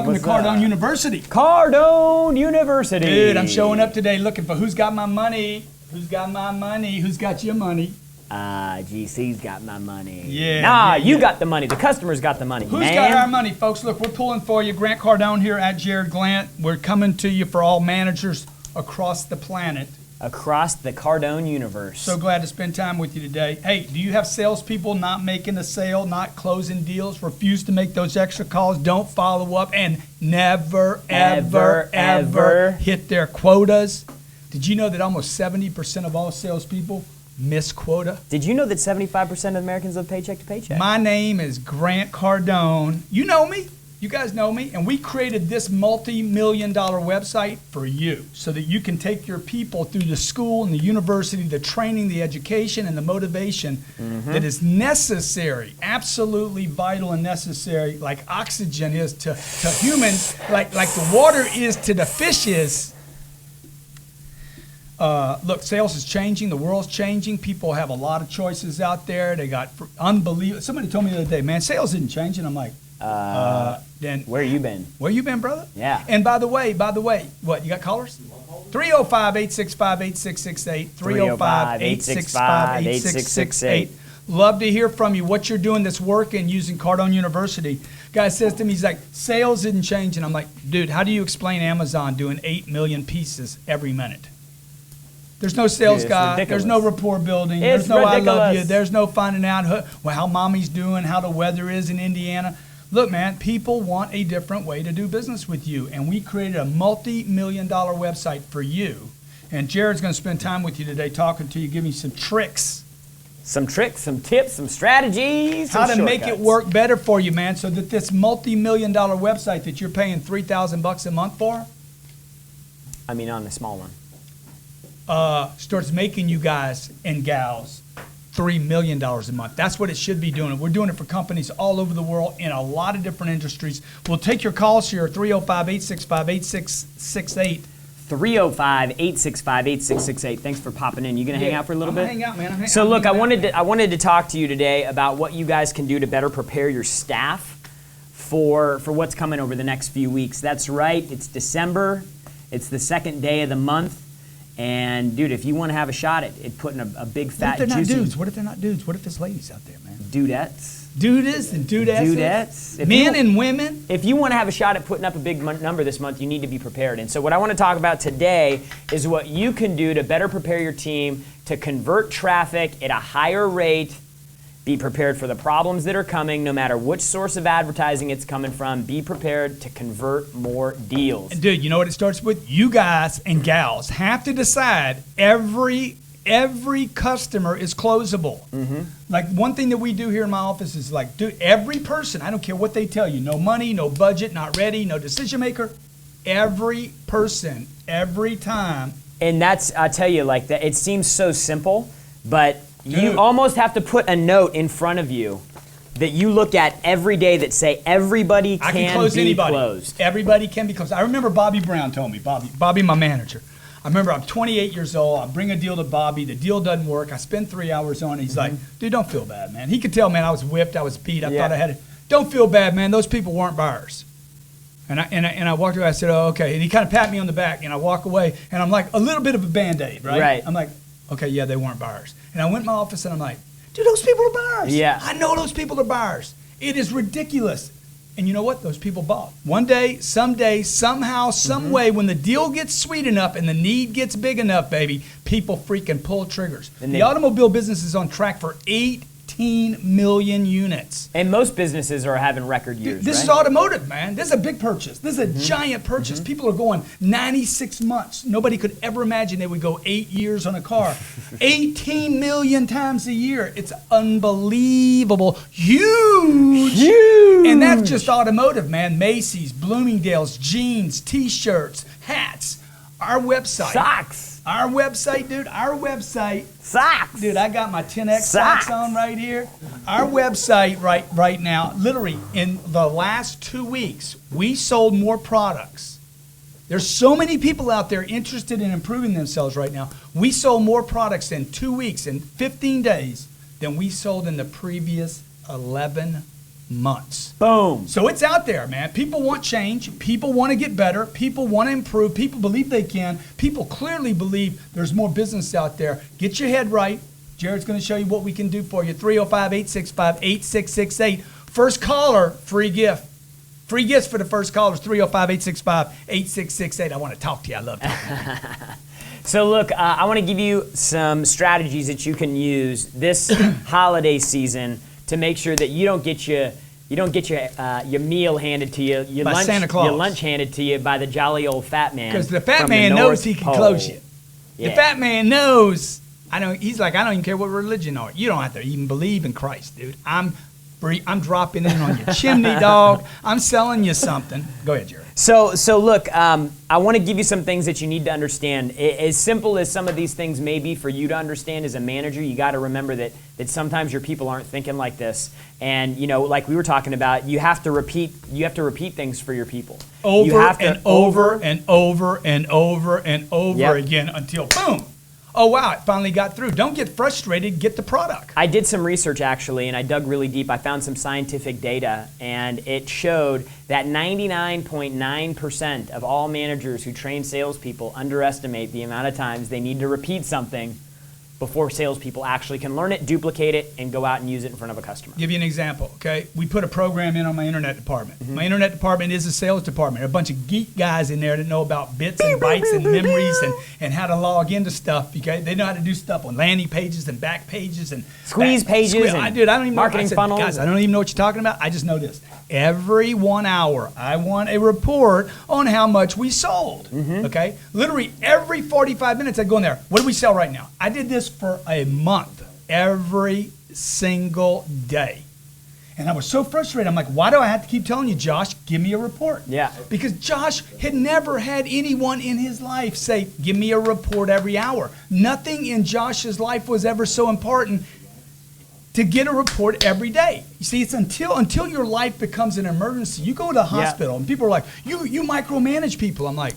Welcome to Cardone University. Cardone University. Dude, I'm showing up today looking for who's got my money. Who's got my money? Who's got your money? GC's got my money. Yeah. You got the money. The customer's got the money. Who's got our money, folks? Look, we're pulling for you. Grant Cardone here at Jared Glant. We're coming to you for all managers across the planet. Across the Cardone universe. So glad to spend time with you today. Hey, do you have salespeople not making a sale, not closing deals, refuse to make those extra calls, don't follow up, and never, ever hit their quotas? Did you know that almost 70% of all salespeople miss quota? Did you know that 75% of Americans live paycheck to paycheck? My name is Grant Cardone. You know me. You guys know me. And we created this multi-million-dollar website for you so that you can take your people through the school and the university, the training, the education, and the motivation that is necessary, absolutely vital and necessary, like oxygen is to humans, like the water is to the fishes. Look, sales is changing. The world's changing. People have a lot of choices out there. They got unbelievable. Somebody told me the other day, man, sales isn't changing. I'm like, then where you been? Where you been, brother? Yeah. And by the way, what, you got callers? 305-865-8668. 305-865-8668. Love to hear from you, what you're doing that's working using Cardone University. Guy says to me, he's like, sales didn't change. And I'm like, dude, how do you explain Amazon doing 8 million pieces every minute? There's no sales guy. Ridiculous. There's no rapport building. It's There's no ridiculous. I love you. There's no finding out how mommy's doing, how the weather is in Indiana. Look, man, people want a different way to do business with you. And we created a multi-million-dollar website for you. And Jared's going to spend time with you today talking to you, giving you some tricks. Some tricks, some tips, some strategies, how some to make it shortcuts. work better for you, man, so that this multi-million-dollar website that you're paying $3,000 a month for, I mean, on the small one. starts making you guys and gals $3 million a month. That's what it should be doing. We're doing it for companies all over the world in a lot of different industries. We'll take your calls here, 305-865-8668. 305-865-8668. Thanks for popping in. You gonna hang out for a little bit? Hang out, man. So look, I wanted to talk to you today about what you guys can do to better prepare your staff for what's coming over the next few weeks. That's right. It's December. It's the second day of the month. And dude, if you want to have a shot at putting a big fat What if they're not juicy dudes? What if they're not dudes? What if there's ladies out there, man? dudettes. Dudes and dudettes. If Men you- and women. If you want to have a shot at putting up a big number this month, you need to be prepared. And so what I want to talk about today is what you can do to better prepare your team to convert traffic at a higher rate. Be prepared for the problems that are coming, no matter which source of advertising it's coming from. Be prepared to convert more deals. And dude, you know what it starts with? You guys and gals have to decide every customer is closable. Like one thing that we do here in my office is like, dude, every person, I don't care what they tell you, no money, no budget, not ready, no decision maker, every person, every time. And that's, I tell you, like that. It seems so simple, but Dude. you almost have to put a note in front of you that you look at every day that say everybody I can close be anybody. closed. Everybody can be closed. I remember Bobby Brown told me, Bobby, my manager. I remember I'm 28 years old. I bring a deal to Bobby. The deal doesn't work. I spend 3 hours on it. He's like, dude, don't feel bad, man. He could tell, man, I was whipped. I was beat. I thought I had it. Don't feel bad, man. Those people weren't buyers. And I walked away. I said, oh, okay. And he kind of pat me on the back, and I walk away, and I'm like, a little bit of a Band-Aid, right? Right. I'm like, okay, yeah, they weren't buyers. And I went in my office, and I'm like, dude, those people are buyers. Yeah. I know those people are buyers. It is ridiculous. And you know what? Those people bought. One day, someday, somehow, some way, when the deal gets sweet enough and the need gets big enough, baby, people freaking pull triggers. And the automobile business is on track for 18 million units. And most businesses are having record years, This is right? automotive, man. This is a big purchase. This is a giant purchase. People are going 96 months. Nobody could ever imagine they would go 8 years on a car. 18 million times a year. It's unbelievable. Huge. And that's just automotive, man. Macy's, Bloomingdale's, jeans, T-shirts, hats. Our website. Socks. Our website, dude. Our website. Socks. Dude, I got my 10X socks on right here. Our website right now, literally in the last 2 weeks, we sold more products. There's so many people out there interested in improving themselves right now. We sold more products in 2 weeks, in 15 days, than we sold in the previous 11 months. Boom. So it's out there, man. People want change. People want to get better. People want to improve. People believe they can. People clearly believe there's more business out there. Get your head right. Jared's going to show you what we can do for you. 305-865-8668. First caller, free gift. Free gifts for the first callers, 305-865-8668. I want to talk to you. I love talking to you. So look, I want to give you some strategies that you can use this holiday season to make sure that you don't get your meal handed to you, your By lunch, Santa Claus. your lunch handed to you by the jolly old fat man. Because the fat from man the knows North he can Pole. close you. Yeah. The fat man knows. He's like, I don't even care what religion you are. You don't have to even believe in Christ, dude. I'm dropping in on your chimney, dog. I'm selling you something. Go ahead, Jared. So look, I want to give you some things that you need to understand. As simple as some of these things may be for you to understand as a manager, you got to remember that sometimes your people aren't thinking like this. And like we were talking about, you have to repeat things for your people. Over and over and over and over and over again until boom. Oh, wow, it finally got through. Don't get frustrated. Get the product. I did some research, actually, and I dug really deep. I found some scientific data, and it showed that 99.9% of all managers who train salespeople underestimate the amount of times they need to repeat something before salespeople actually can learn it, duplicate it, and go out and use it in front of a customer. Give you an example, okay? We put a program in on my internet department. Mm-hmm. My internet department is a sales department. There are a bunch of geek guys in there that know about bits and bytes and memories and how to log into stuff, okay? They know how to do stuff on landing pages and back pages and squeeze pages and I don't even marketing funnels. Guys, I don't even know what you're talking about. I just know this. Every 1 hour, I want a report on how much we sold, okay? Literally every 45 minutes, I go in there. What do we sell right now? I did this for a month, every single day. And I was so frustrated. I'm like, why do I have to keep telling you, Josh, give me a report? Yeah. Because Josh had never had anyone in his life say, give me a report every hour. Nothing in Josh's life was ever so important to get a report every day. You see, it's until your life becomes an emergency. You go to the hospital and people are like, you micromanage people. I'm like,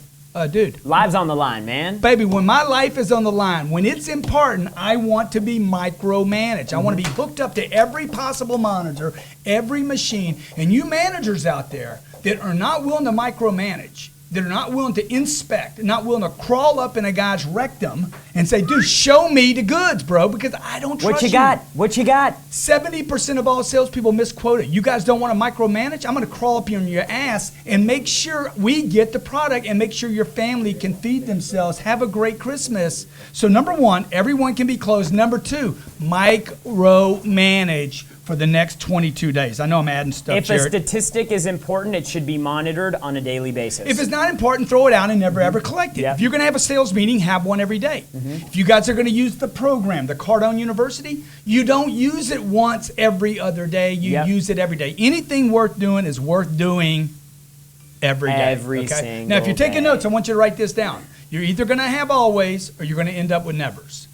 dude. Lives on the line, man. Baby, when my life is on the line, when it's important, I want to be micromanaged. I want to be hooked up to every possible monitor, every machine. And you managers out there that are not willing to micromanage, that are not willing to inspect, not willing to crawl up in a guy's rectum and say, dude, show me the goods, bro, because I don't trust you. What you got? 70% of all salespeople misquote it. You guys don't want to micromanage? I'm going to crawl up in your ass and make sure we get the product and make sure your family can feed themselves. Have a great Christmas. So number one, everyone can be closed. Number two, micromanage for the next 22 days. I know I'm adding stuff, If Jared. a statistic is important, it should be monitored on a daily basis. If it's not important, throw it out and never ever collect it. Yep. If you're going to have a sales meeting, have one every day. If you guys are going to use the program, the Cardone University, you don't use it once every other day. You use it every day. Anything worth doing is worth doing every day. Every single Now, if you're taking day. notes, I want you to write this down. You're either going to have always or you're going to end up with nevers.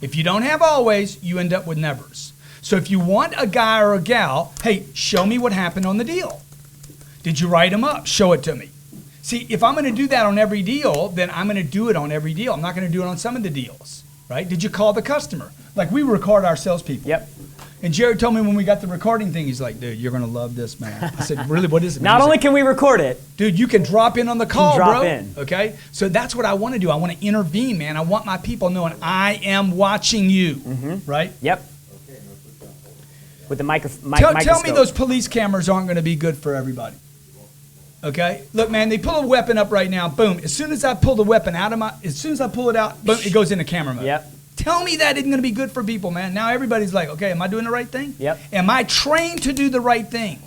If you don't have always, you end up with nevers. So if you want a guy or a gal, hey, show me what happened on the deal. Did you write them up? Show it to me. See, if I'm going to do that on every deal, then I'm going to do it on every deal. I'm not going to do it on some of the deals, right? Did you call the customer? Like we record our salespeople. Yep. And Jared told me when we got the recording thing, he's like, dude, you're going to love this, man. I said, really, what is it? Not only can we record it, dude, you can drop in on the call, drop bro. in. Okay? So that's what I want to do. I want to intervene, man. I want my people knowing I am watching you, right? Yep. With the Tell microscope. me those police cameras aren't going to be good for everybody. Okay? Look, man, they pull a weapon up right now. Boom. As soon as I pull the weapon out of as soon as I pull it out, boom, it goes into camera mode. Yep. Tell me that isn't going to be good for people, man. Now everybody's like, okay, am I doing the right thing? Yep. Am I trained to do the right thing?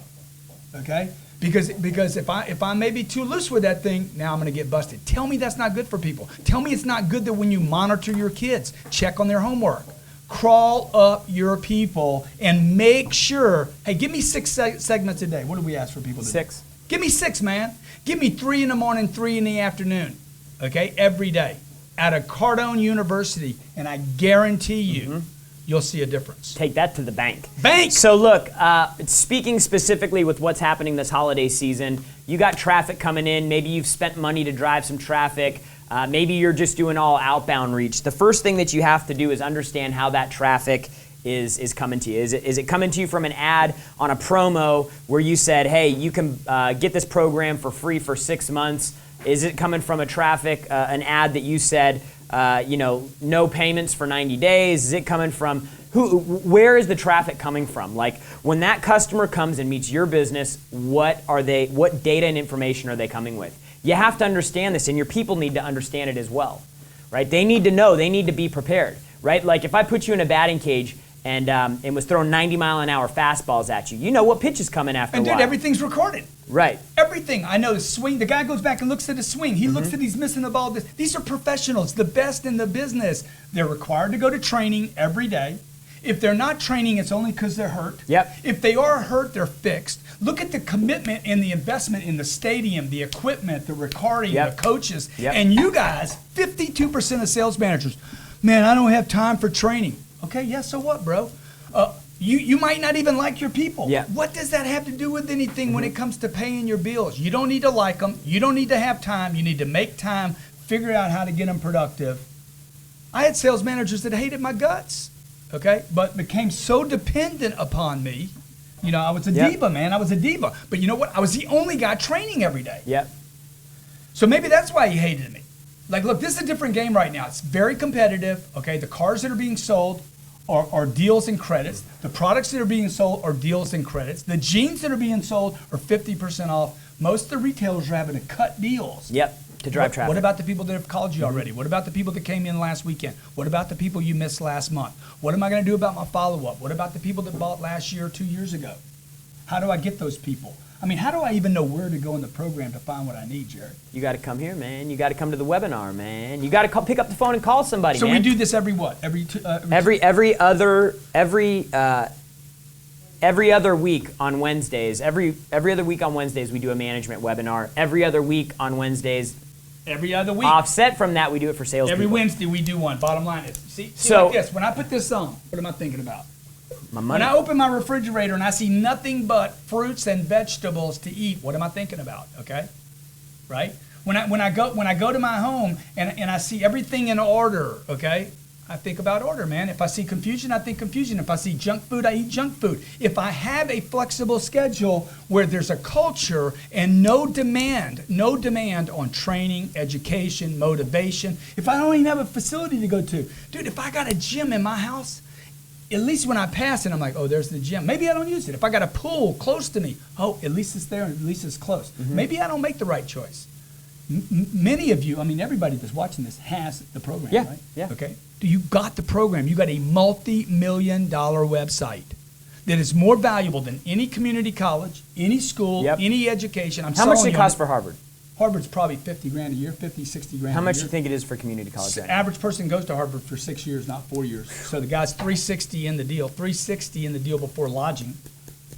Okay? Because if I'm maybe too loose with that thing, now I'm going to get busted. Tell me that's not good for people. Tell me it's not good that when you monitor your kids, check on their homework. Crawl up your people and make sure, hey, give me 6 segments a day. What do we ask for people to do? 6. Give me 6, man. Give me 3 in the morning, 3 in the afternoon, okay, every day at a Cardone University, and I guarantee you, you'll see a difference. Take that to the bank. Bank! So look, speaking specifically with what's happening this holiday season, you got traffic coming in. Maybe you've spent money to drive some traffic. Maybe you're just doing all outbound reach. The first thing that you have to do is understand how that traffic is coming to you? Is it coming to you from an ad on a promo where you said, hey, you can get this program for free for 6 months? Is it coming from an ad that you said, no payments for 90 days? Is it coming from where is the traffic coming from? Like when that customer comes and meets your business, what data and information are they coming with? You have to understand this, and your people need to understand it as well, right? They need to know, they need to be prepared, right? Like if I put you in a batting cage and was throwing 90-mile-an-hour fastballs at you, you know what pitch is coming after a while. And dude, everything's recorded. Right. Everything. I know the swing. The guy goes back and looks at his swing. He looks at he's missing the ball. These are professionals, the best in the business. They're required to go to training every day. If they're not training, it's only because they're hurt. Yep. If they are hurt, they're fixed. Look at the commitment and the investment in the stadium, the equipment, the recording, the coaches. Yep. And you guys, 52% of sales managers, man, I don't have time for training. Okay, yeah, so what, bro? You might not even like your people. Yeah. What does that have to do with anything when it comes to paying your bills? You don't need to like them. You don't need to have time. You need to make time, figure out how to get them productive. I had sales managers that hated my guts, okay, but became so dependent upon me. You know, I was a diva, man. I was a diva. But you know what? I was the only guy training every day. Yep. So maybe that's why he hated me. Like, look, this is a different game right now. It's very competitive, okay? The cars that are being sold are deals and credits. The products that are being sold are deals and credits. The jeans that are being sold are 50% off. Most of the retailers are having to cut deals. Yep, to drive traffic. What about the people that have called you already? What about the people that came in last weekend? What about the people you missed last month? What am I going to do about my follow-up? What about the people that bought last year or 2 years ago? How do I get those people? I mean, how do I even know where to go in the program to find what I need, Jared? You got to come here, man. You got to come to the webinar, man. You got to pick up the phone and call somebody, so man. We do this every what? Every other week on Wednesdays. Every other week on Wednesdays we do a management webinar. Every other week on Wednesdays. Every other week. Offset from that, we do it for sales. Every people. Wednesday we do one. Bottom line is, see so, like this. When I put this on, what am I thinking about? My money. When I open my refrigerator and I see nothing but fruits and vegetables to eat, what am I thinking about? Okay, right? When I go to my home and I see everything in order, okay, I think about order, man. If I see confusion, I think confusion. If I see junk food, I eat junk food. If I have a flexible schedule where there's a culture and no demand on training, education, motivation. If I don't even have a facility to go to, dude, if I got a gym in my house, at least when I pass it, I'm like, oh, there's the gym. Maybe I don't use it. If I got a pool close to me, oh, at least it's there and at least it's close. Maybe I don't make the right choice. Many of you, I mean, everybody that's watching this has the program, right? Yeah. Okay. You got the program. You got a multi-million-dollar website that is more valuable than any community college, any school, any education. How much does it cost for Harvard? Harvard's probably 50 grand a year, 50, 60 grand a year. How much do you think it is for community college? The average person goes to Harvard for 6 years, not 4 years. So the guy's $360 in the deal, $360 in the deal before lodging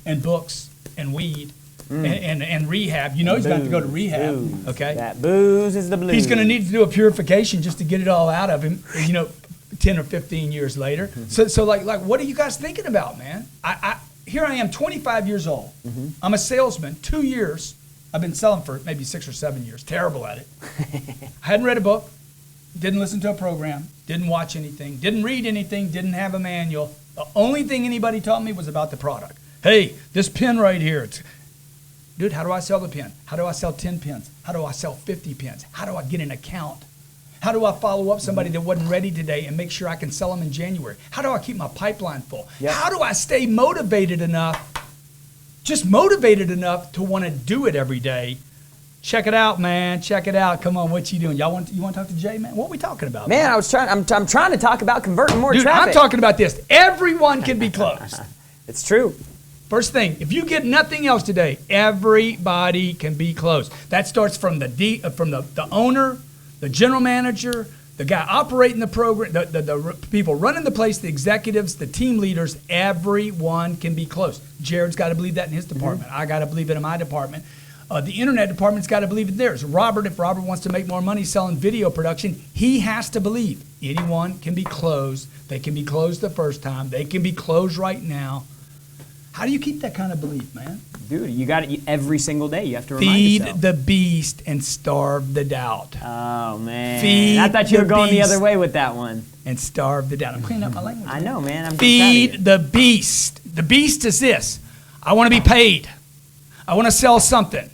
and books and weed and rehab. You know he's got to go to rehab, booze. Okay? That booze is the blues. He's going to need to do a purification just to get it all out of him, 10 or 15 years later. So like what are you guys thinking about, man? Here I am, 25 years old. I'm a salesman, 2 years. I've been selling for maybe 6 or 7 years. Terrible at it. I hadn't read a book, didn't listen to a program, didn't watch anything, didn't read anything, didn't have a manual. The only thing anybody taught me was about the product. Hey, this pen right here. Dude, how do I sell the pen? How do I sell 10 pens? How do I sell 50 pens? How do I get an account? How do I follow up somebody that wasn't ready today and make sure I can sell them in January? How do I keep my pipeline full? Yep. How do I stay motivated enough to want to do it every day? Check it out, man. Check it out. Come on, what you doing? You want to talk to Jay, man? What are we talking about? Man, I'm trying to talk about converting more Dude, traffic. I'm talking about this. Everyone can be closed. It's true. First thing, if you get nothing else today, everybody can be closed. That starts from the owner, the general manager, the guy operating the program, the people running the place, the executives, the team leaders. Everyone can be closed. Jared's got to believe that in his department. I got to believe it in my department. The internet department's got to believe it theirs. Robert, if Robert wants to make more money selling video production, he has to believe anyone can be closed. They can be closed the first time. They can be closed right now. How do you keep that kind of belief, man? Dude, you got it every single day. You have to remind Feed yourself. the beast and starve the doubt. Oh, man. Feed I thought you were the going the beast. other way with that one. And starve the doubt. I'm cleaning up my language. I know, man. I'm Feed the beast. The beast is this. I want to be paid. I want to sell something.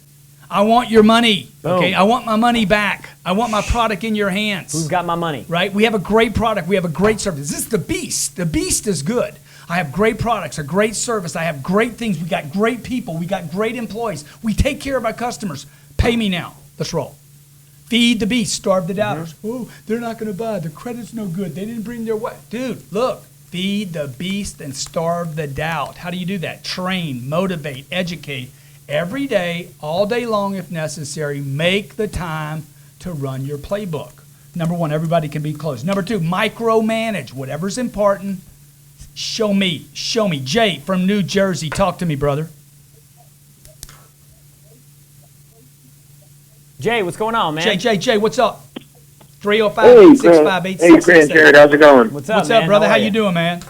I want your money. Okay. Boom. I want my money back. I want my product in your hands. Who's got my money? Right? We have a great product. We have a great service. This is the beast. The beast is good. I have great products, a great service. I have great things. We got great people. We got great employees. We take care of our customers. Pay me now. Let's roll. Feed the beast. Starve the doubters. Oh, they're not going to buy. Their credit's no good. They didn't bring their way. Dude, look. Feed the beast and starve the doubt. How do you do that? Train, motivate, educate. Every day, all day long if necessary, make the time to run your playbook. Number one, everybody can be close. Number two, micromanage. Whatever's important, show me. Show me. Jay from New Jersey, talk to me, brother. Jay, what's going on, man? Jay, what's up? 305-865-8667. Hey, Grant, Jared, how's it going? What's up, What's up, man? brother? How you doing, man?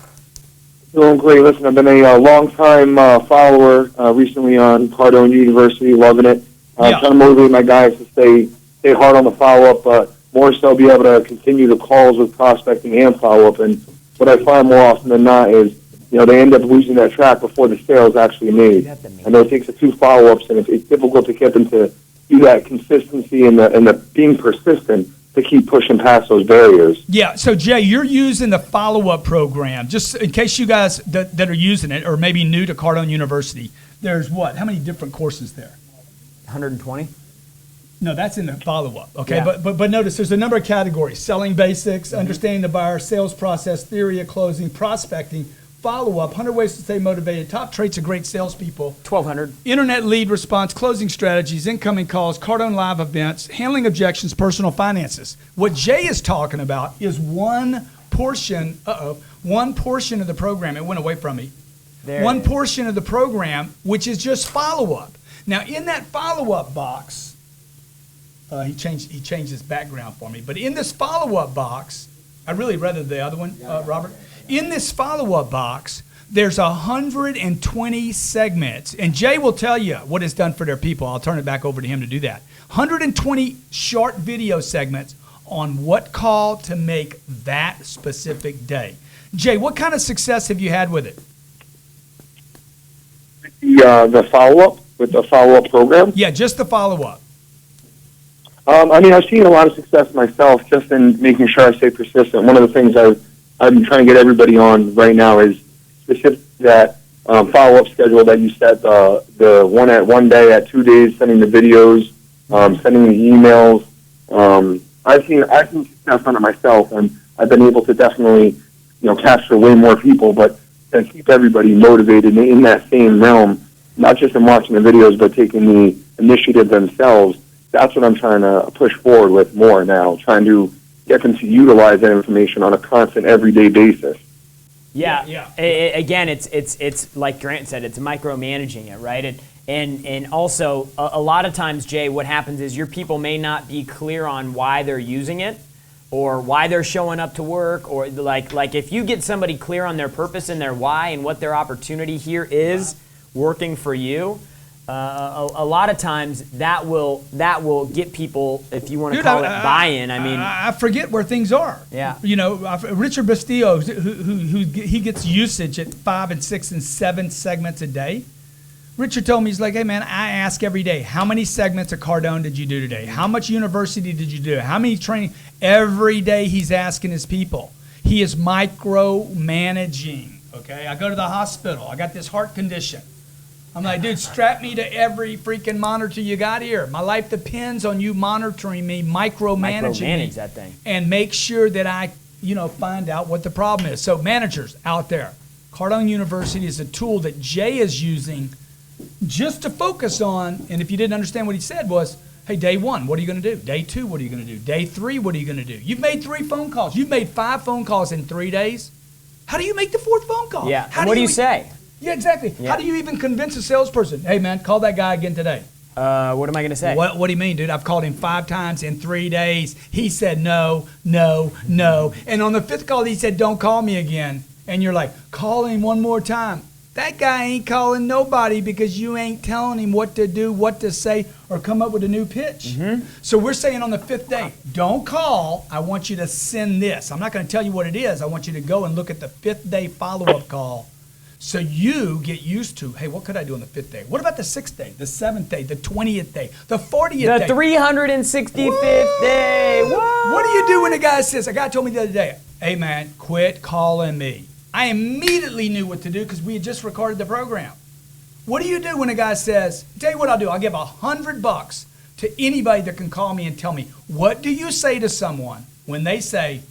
Doing great. Listen, I've been a long-time follower recently on Cardone University, loving it. Yeah. Trying to motivate my guys to stay hard on the follow-up, but more so be able to continue the calls with prospecting and follow-up. And what I find more often than not is, they end up losing that track before the sale is actually made. I know it takes a few follow-ups, and it's difficult to get them to do that consistency and the being persistent to keep pushing past those barriers. Yeah, so Jay, you're using the follow-up program. Just in case you guys that are using it or maybe new to Cardone University, there's what? How many different courses there? 120? No, that's in the follow-up, okay? Yeah. But notice there's a number of categories: selling basics, understanding the buyer, sales process, theory of closing, prospecting, follow-up, 100 ways to stay motivated, top traits of great salespeople, 1,200. internet lead response, closing strategies, incoming calls, Cardone live events, handling objections, personal finances. What Jay is talking about is one portion of the program. It went away from me. One portion of the program, which is just follow-up. Now, in that follow-up box, he changed his background for me. But in this follow-up box, I really read the other one, Robert. In this follow-up box, there's 120 segments. And Jay will tell you what it's done for their people. I'll turn it back over to him to do that. 120 short video segments on what call to make that specific day. Jay, what kind of success have you had with it? The follow-up, with the follow-up program? Yeah, just the follow-up. I've seen a lot of success myself just in making sure I stay persistent. One of the things I'm trying to get everybody on right now is specific that follow-up schedule that you set, the one day at 2 days, sending the videos, sending the emails. I've seen success on it myself, and I've been able to definitely, capture way more people, but to keep everybody motivated in that same realm, not just in watching the videos, but taking the initiative themselves. That's what I'm trying to push forward with more now, trying to get them to utilize that information on a constant, everyday basis. Yeah. Again, it's like Grant said, it's micromanaging it, right? And also, a lot of times, Jay, what happens is your people may not be clear on why they're using it or why they're showing up to work, or like if you get somebody clear on their purpose and their why and what their opportunity here is working for you, a lot of times that will get people, if you want to call it buy-in. I forget where things are. Yeah. Richard Bastillo, who he gets usage at 5 and 6 and 7 segments a day. Richard told me, he's like, hey man, I ask every day, how many segments of Cardone did you do today? How much university did you do? How many training? Every day he's asking his people. He is micromanaging. Okay, I go to the hospital. I got this heart condition. I'm like, dude, strap me to every freaking monitor you got here. My life depends on you monitoring me, micromanaging me, that thing, and make sure that I, find out what the problem is. So managers out there, Cardone University is a tool that Jay is using just to focus on. And if you didn't understand what he said was, hey, day 1, what are you going to do? Day 2, what are you going to do? Day 3, what are you going to do? You've made 3 phone calls. You've made 5 phone calls in 3 days. How do you make the 4th phone call? Yeah. What do you say? Yeah, exactly. Yeah. How do you even convince a salesperson? Hey, man, call that guy again today. What am I going to say? What do you mean, dude? I've called him 5 times in 3 days. He said no, no, no. And on the 5th call, he said, don't call me again. And you're like, call him one more time. That guy ain't calling nobody because you ain't telling him what to do, what to say, or come up with a new pitch. So we're saying on the 5th day, don't call. I want you to send this. I'm not going to tell you what it is. I want you to go and look at the 5th day follow-up call so you get used to, hey, what could I do on the 5th day? What about the 6th day, the 7th day, the 20th day, the 40th day? The 365th day. Whoa. What do you do when a guy says, a guy told me the other day, hey, man, quit calling me. I immediately knew what to do because we had just recorded the program. What do you do when a guy says, tell you what I'll do, I'll give $100 to anybody that can call me and tell me, what do you say to someone when they say,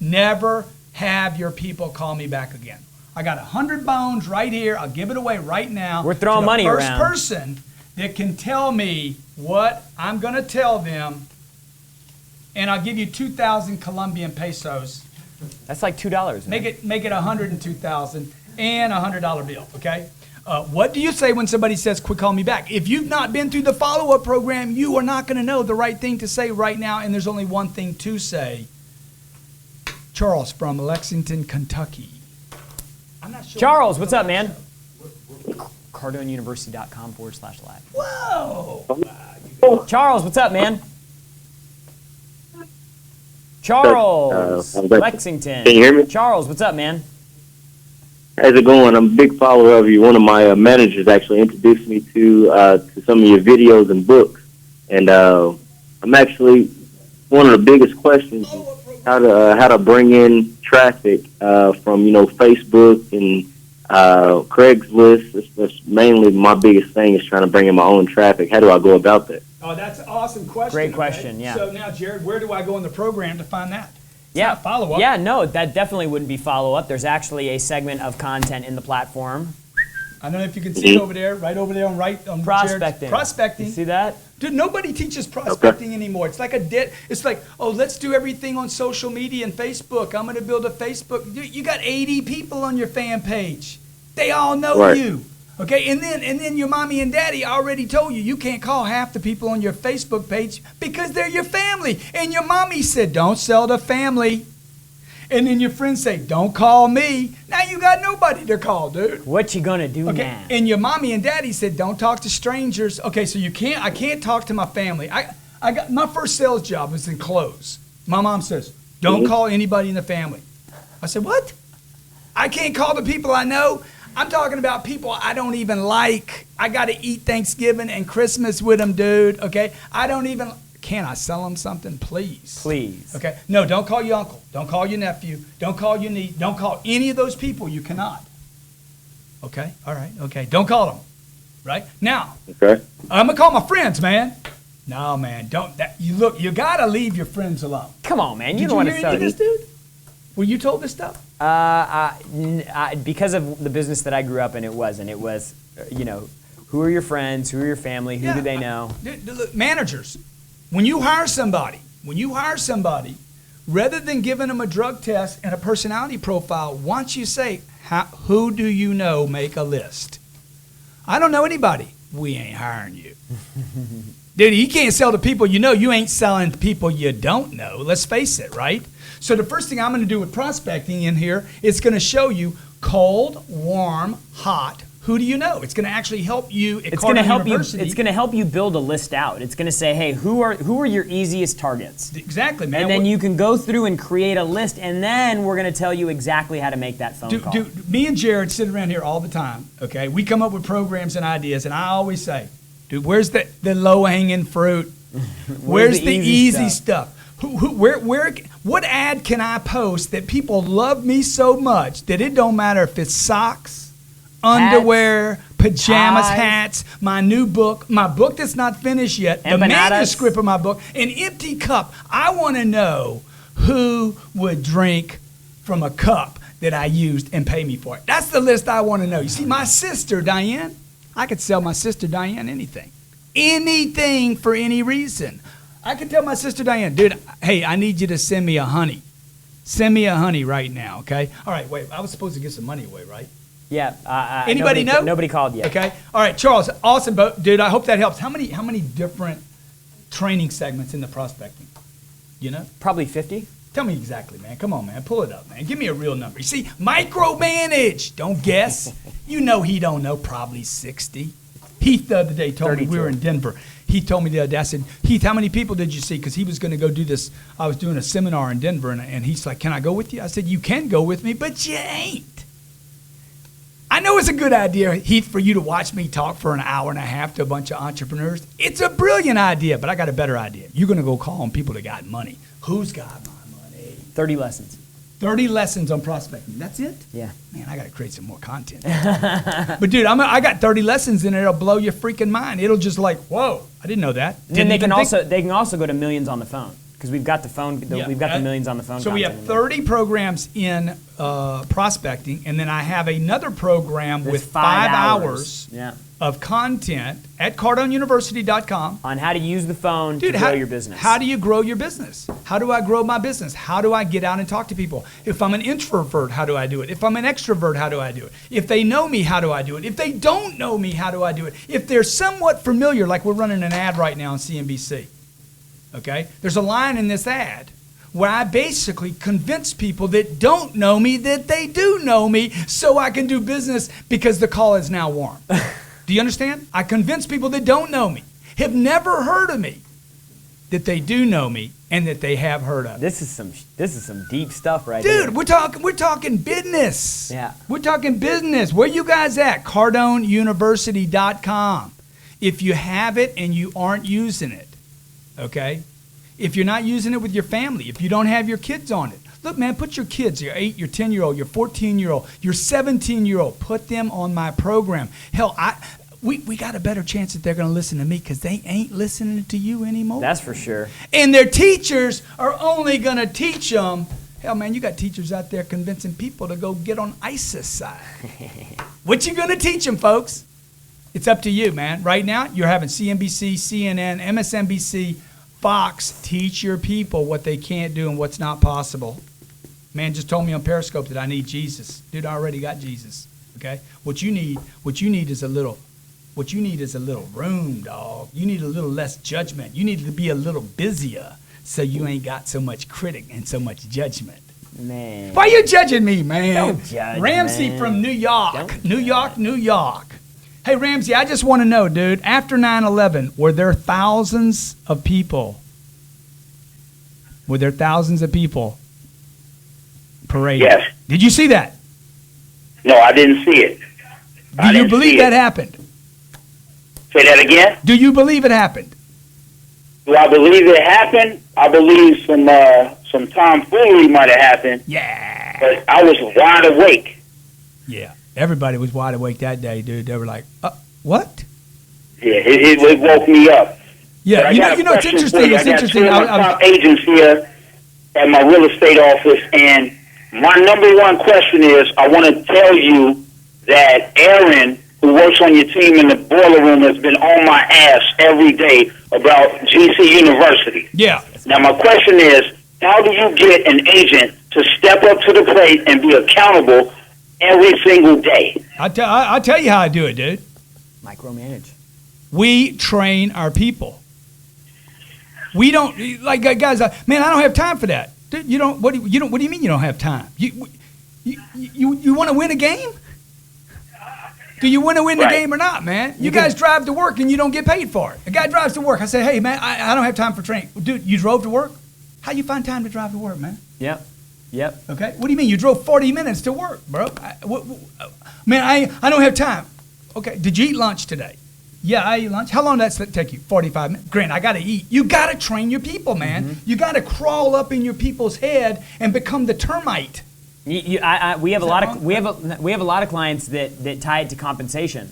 never have your people call me back again? I got 100 bones right here. I'll give it away right now. We're throwing money around. The first person that can tell me what I'm going to tell them, and I'll give you 2,000 Colombian pesos. That's like $2. Make it 102,000 and a $100 bill, okay? What do you say when somebody says, quit calling me back? If you've not been through the follow-up program, you are not going to know the right thing to say right now, and there's only one thing to say. Charles from Lexington, Kentucky. I'm not sure. Charles, what's up, man? CardoneUniversity.com/live. Whoa! Charles, what's up, man? Charles, Lexington. Can you hear me? Charles, what's up, man? How's it going? I'm a big follower of you. One of my managers actually introduced me to some of your videos and books, and I'm actually one of the biggest questions is how to bring in traffic from Facebook and Craigslist. That's mainly my biggest thing is trying to bring in my own traffic. How do I go about that? Oh, that's an awesome question. Great question, yeah. So now, Jared, where do I go in the program to find that? It's Yeah, not follow-up. Yeah, no, that definitely wouldn't be follow-up. There's actually a segment of content in the platform. I don't know if you can see it over there, right over there on Prospecting. Jared's. Prospecting. You see that? Dude, nobody teaches prospecting anymore. It's like it's like, oh, let's do everything on social media and Facebook. I'm going to build a Facebook. You got 80 people on your fan page. They all know you. Okay, and then your mommy and daddy already told you you can't call half the people on your Facebook page because they're your family. And your mommy said, don't sell to family. And then your friends say, don't call me. Now you got nobody to call, dude. What you gonna do Okay, now? and your mommy and daddy said, don't talk to strangers. Okay, so I can't talk to my family. I got my first sales job was in clothes. My mom says, don't call anybody in the family. I said, what? I can't call the people I know? I'm talking about people I don't even like. I got to eat Thanksgiving and Christmas with them, dude, okay? Can I sell them something, please? Please. Okay, no, don't call your uncle. Don't call your nephew. Don't call your niece. Don't call any of those people. You cannot. Okay, all right, okay. Don't call them, right? Now, Okay. I'm going to call my friends, man. No, man, don't. You got to leave your friends alone. Come on, man. You Did don't want you to hear sell any of this, dude? Were you told this stuff? Because of the business that I grew up in, it wasn't. It was, who are your friends? Who are your family? Who do they know? Look, managers, when you hire somebody, rather than giving them a drug test and a personality profile, once you say, who do you know, make a list. I don't know anybody. We ain't hiring you. Dude, you can't sell to people you know. You ain't selling to people you don't know. Let's face it, right? So the first thing I'm going to do with prospecting in here is going to show you cold, warm, hot. Who do you know? It's going to actually help you at Cardone University. It's going to help you build a list out. It's going to say, hey, who are your easiest targets? Exactly, man. And then you can go through and create a list, and then we're going to tell you exactly how to make that phone call. Dude, me and Jared sit around here all the time, okay? We come up with programs and ideas, and I always say, dude, where's the low-hanging fruit? Where's the easy stuff? What ad can I post that people love me so much that it don't matter if it's socks, underwear, pajamas, hats, my new book, my book that's not finished yet, the manuscript of my book, an empty cup. I want to know who would drink from a cup that I used and pay me for it. That's the list I want to know. You see, my sister, Diane, I could sell my sister, Diane, anything. Anything for any reason. I could tell my sister, Diane, dude, hey, I need you to send me a honey. Send me a honey right now, okay? All right, wait, I was supposed to give some money away, right? Yeah. Anybody know? Nobody called yet. Okay. All right, Charles, awesome, dude. I hope that helps. How many different training segments in the prospecting? You know? Probably 50. Tell me exactly, man. Come on, man. Pull it up, man. Give me a real number. You see, micromanage. Don't guess. You know he don't know. Probably 60. Heath the other day told 32. me we were in Denver. He told me the other day, I said, Heath, how many people did you see? Because he was going to go do this. I was doing a seminar in Denver, and he's like, can I go with you? I said, you can go with me, but you ain't. I know it's a good idea, Heath, for you to watch me talk for an hour and a half to a bunch of entrepreneurs. It's a brilliant idea, but I got a better idea. You're going to go call on people that got money. Who's got my money? 30 lessons. 30 lessons on prospecting. That's it? Yeah. Man, I got to create some more content. But, dude, I got 30 lessons in it. It'll blow your freaking mind. It'll just like, whoa, I didn't know that. Then they can also go to millions on the phone. Because we've got the phone, we've got the millions on the phone. So we have 30 programs in prospecting, and then I have another program with 5 hours of content at CardoneUniversity.com. On how to use the phone to grow your business. How do you grow your business? How do I grow my business? How do I get out and talk to people? If I'm an introvert, how do I do it? If I'm an extrovert, how do I do it? If they know me, how do I do it? If they don't know me, how do I do it? If they're somewhat familiar, like we're running an ad right now on CNBC. Okay? There's a line in this ad where I basically convince people that don't know me that they do know me so I can do business because the call is now warm. Do you understand? I convince people that don't know me, have never heard of me, that they do know me and that they have heard of me. This is some deep stuff right here. Dude, we're talking business. Yeah. We're talking business. Where you guys at? CardoneUniversity.com. If you have it and you aren't using it, okay? If you're not using it with your family, if you don't have your kids on it, look, man, put your kids, your 8, your 10-year-old, your 14-year-old, your 17-year-old, put them on my program. Hell, we got a better chance that they're going to listen to me because they ain't listening to you anymore. That's for sure. And their teachers are only going to teach them. Hell, man, you got teachers out there convincing people to go get on ISIS side. What you going to teach them, folks? It's up to you, man. Right now, you're having CNBC, CNN, MSNBC, Fox teach your people what they can't do and what's not possible. Man just told me on Periscope that I need Jesus. Dude, I already got Jesus. Okay? What you need is a little room, dog. You need a little less judgment. You need to be a little busier so you ain't got so much critic and so much judgment. Man. Why you judging me, man? Don't judge, Ramsey man. from New York. Don't New York, judge. New York. Hey, Ramsey, I just want to know, dude, after 9/11, were there thousands of people parading? Yes. Did you see that? No, I didn't see it. Do you believe that happened? Say that again? Do you believe it happened? Do I believe it happened? I believe some tomfoolery might have happened. Yeah. But I was wide awake. Yeah. Everybody was wide awake that day, dude. They were like, what? Yeah, it woke me up. Yeah, But I you got a know, it's question interesting. for you. It's interesting. I got two of my top agents here at my real estate office, and my number one question is, I want to tell you that Aaron, who works on your team in the boiler room, has been on my ass every day about GC University. Yeah. Now, my question is, how do you get an agent to step up to the plate and be accountable every single day? I'll tell you how I do it, dude. Micromanage. We train our people. We don't, like, guys, man, I don't have time for that. Dude, you don't, what do you mean you don't have time? You want to win a game? Do you want to win the game or not, man? You guys drive to work and you don't get paid for it. A guy drives to work. I say, hey, man, I don't have time for training. Dude, you drove to work? How you find time to drive to work, man? Yep. Okay. What do you mean? You drove 40 minutes to work, bro. Man, I don't have time. Okay. Did you eat lunch today? Yeah, I ate lunch. How long did that take you? 45 minutes. Grant, I got to eat. You got to train your people, man. Mm-hmm. You got to crawl up in your people's head and become the termite. We have a lot of clients that tie it to compensation.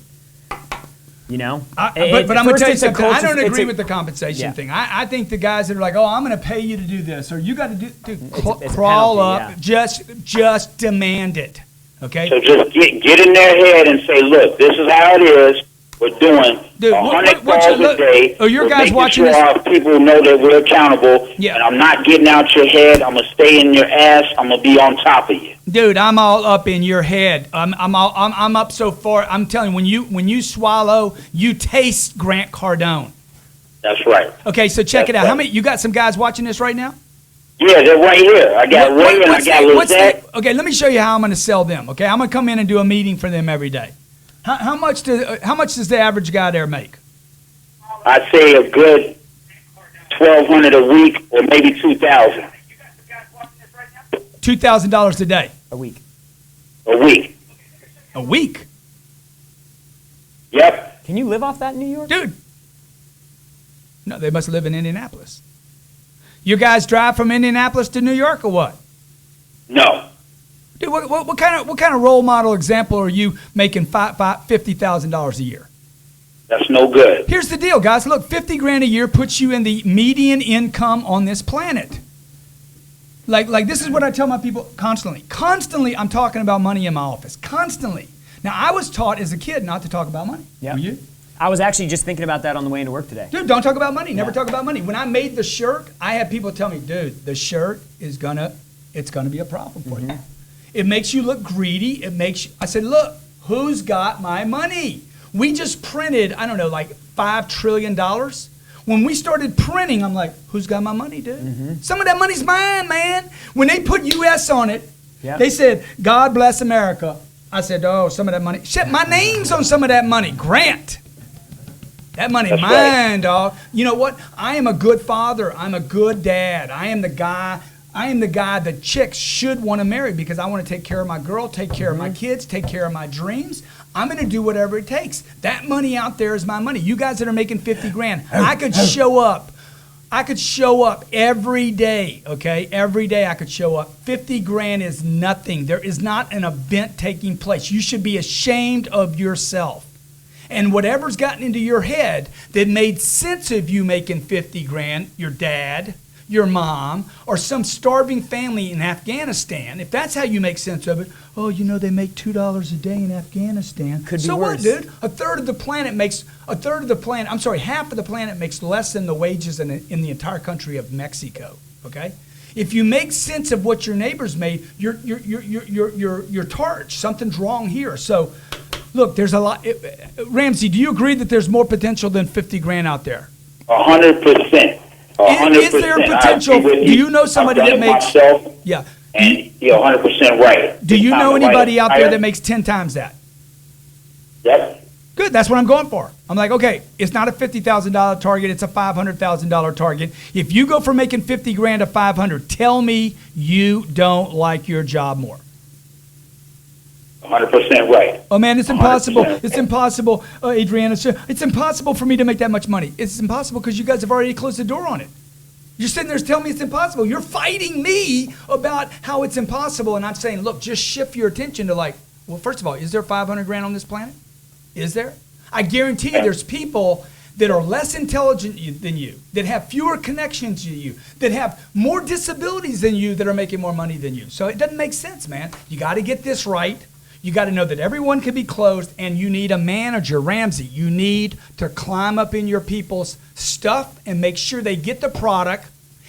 You know, but I'm going to tell you something. I don't agree with the compensation thing. I think the guys that are like, oh, I'm going to pay you to do this, or you got to crawl up, just demand it. Okay. So just get in their head and say, look, this is how it is. We're doing 100 calls a day. Oh, your guys watching this? Our people know that we're accountable. Yeah. And I'm not getting out your head. I'm gonna stay in your ass. I'm gonna be on top of you. Dude, I'm all up in your head. I'm up so far. I'm telling you, when you swallow, you taste Grant Cardone. That's right. Okay, so check it out. How many? You got some guys watching this right now? Yeah, they're right here. I got Ray and I got Lizette. Okay, let me show you how I'm going to sell them. Okay, I'm going to come in and do a meeting for them every day. How much does the average guy there make? I'd say a good $1,200 a week, or maybe $2,000 $2,000 a day. A week. a week. A week, Yep. Can you live off that in New York? dude. No, they must live in Indianapolis. You guys drive from Indianapolis to New York or what? No. Dude, what kind of role model example are you making $50,000 a year? That's no good. Here's the deal, guys. Look, 50 grand a year puts you in the median income on this planet. Like this is what I tell my people constantly. Constantly, I'm talking about money in my office. Constantly. Now, I was taught as a kid not to talk about money. Yeah. Were you? I was actually just thinking about that on the way into work today. Dude, don't talk about money. Never talk about money. When I made the shirt, I had people tell me, dude, the shirt is gonna be a problem for you. It makes you look greedy. I said, look, who's got my money? We just printed, I don't know, like $5 trillion. When we started printing, I'm like, who's got my money, dude? Some of that money's mine, man. When they put U.S. on it, they said, God bless America. I said, oh, some of that money. Shit, my name's on some of that money. Grant. That money, That's mine, right. dog. You know what? I am a good father. I'm a good dad. I am the guy that chicks should want to marry because I want to take care of my girl, take care of my kids, take care of my dreams. I'm going to do whatever it takes. That money out there is my money. You guys that are making 50 grand, I could show up. I could show up every day, okay? Every day I could show up. 50 grand is nothing. There is not an event taking place. You should be ashamed of yourself. And whatever's gotten into your head that made sense of you making 50 grand, your dad, your mom, or some starving family in Afghanistan, if that's how you make sense of it, oh, you know, they make $2 a day in Afghanistan. Could be so worse. what, dude? Half of the planet makes less than the wages in the entire country of Mexico, okay? If you make sense of what your neighbors made, you're torched. Something's wrong here. So, look, there's a lot. Ramsey, do you agree that there's more potential than 50 grand out there? 100%. 100%. Is there potential? Do you know somebody that makes? Myself, Yeah. and you're 100% right. Do you It's know time to anybody write out there higher. that makes 10 times that? Yep. Good. That's what I'm going for. I'm like, okay, it's not a $50,000 target. It's a $500,000 target. If you go from making 50 grand to 500, tell me you don't like your job more. 100% right. Oh man, it's impossible. 100%. It's impossible, Adriana. It's impossible for me to make that much money. It's impossible because you guys have already closed the door on it. You're sitting there telling me it's impossible. You're fighting me about how it's impossible, and I'm saying, look, just shift your attention to like, well, first of all, is there 500 grand on this planet? Is there? I guarantee you there's people that are less intelligent than you, that have fewer connections than you, that have more disabilities than you, that are making more money than you. So it doesn't make sense, man. You got to get this right. You got to know that everyone can be closed, and you need a manager, Ramsey. You need to climb up in your people's stuff and make sure they get the product.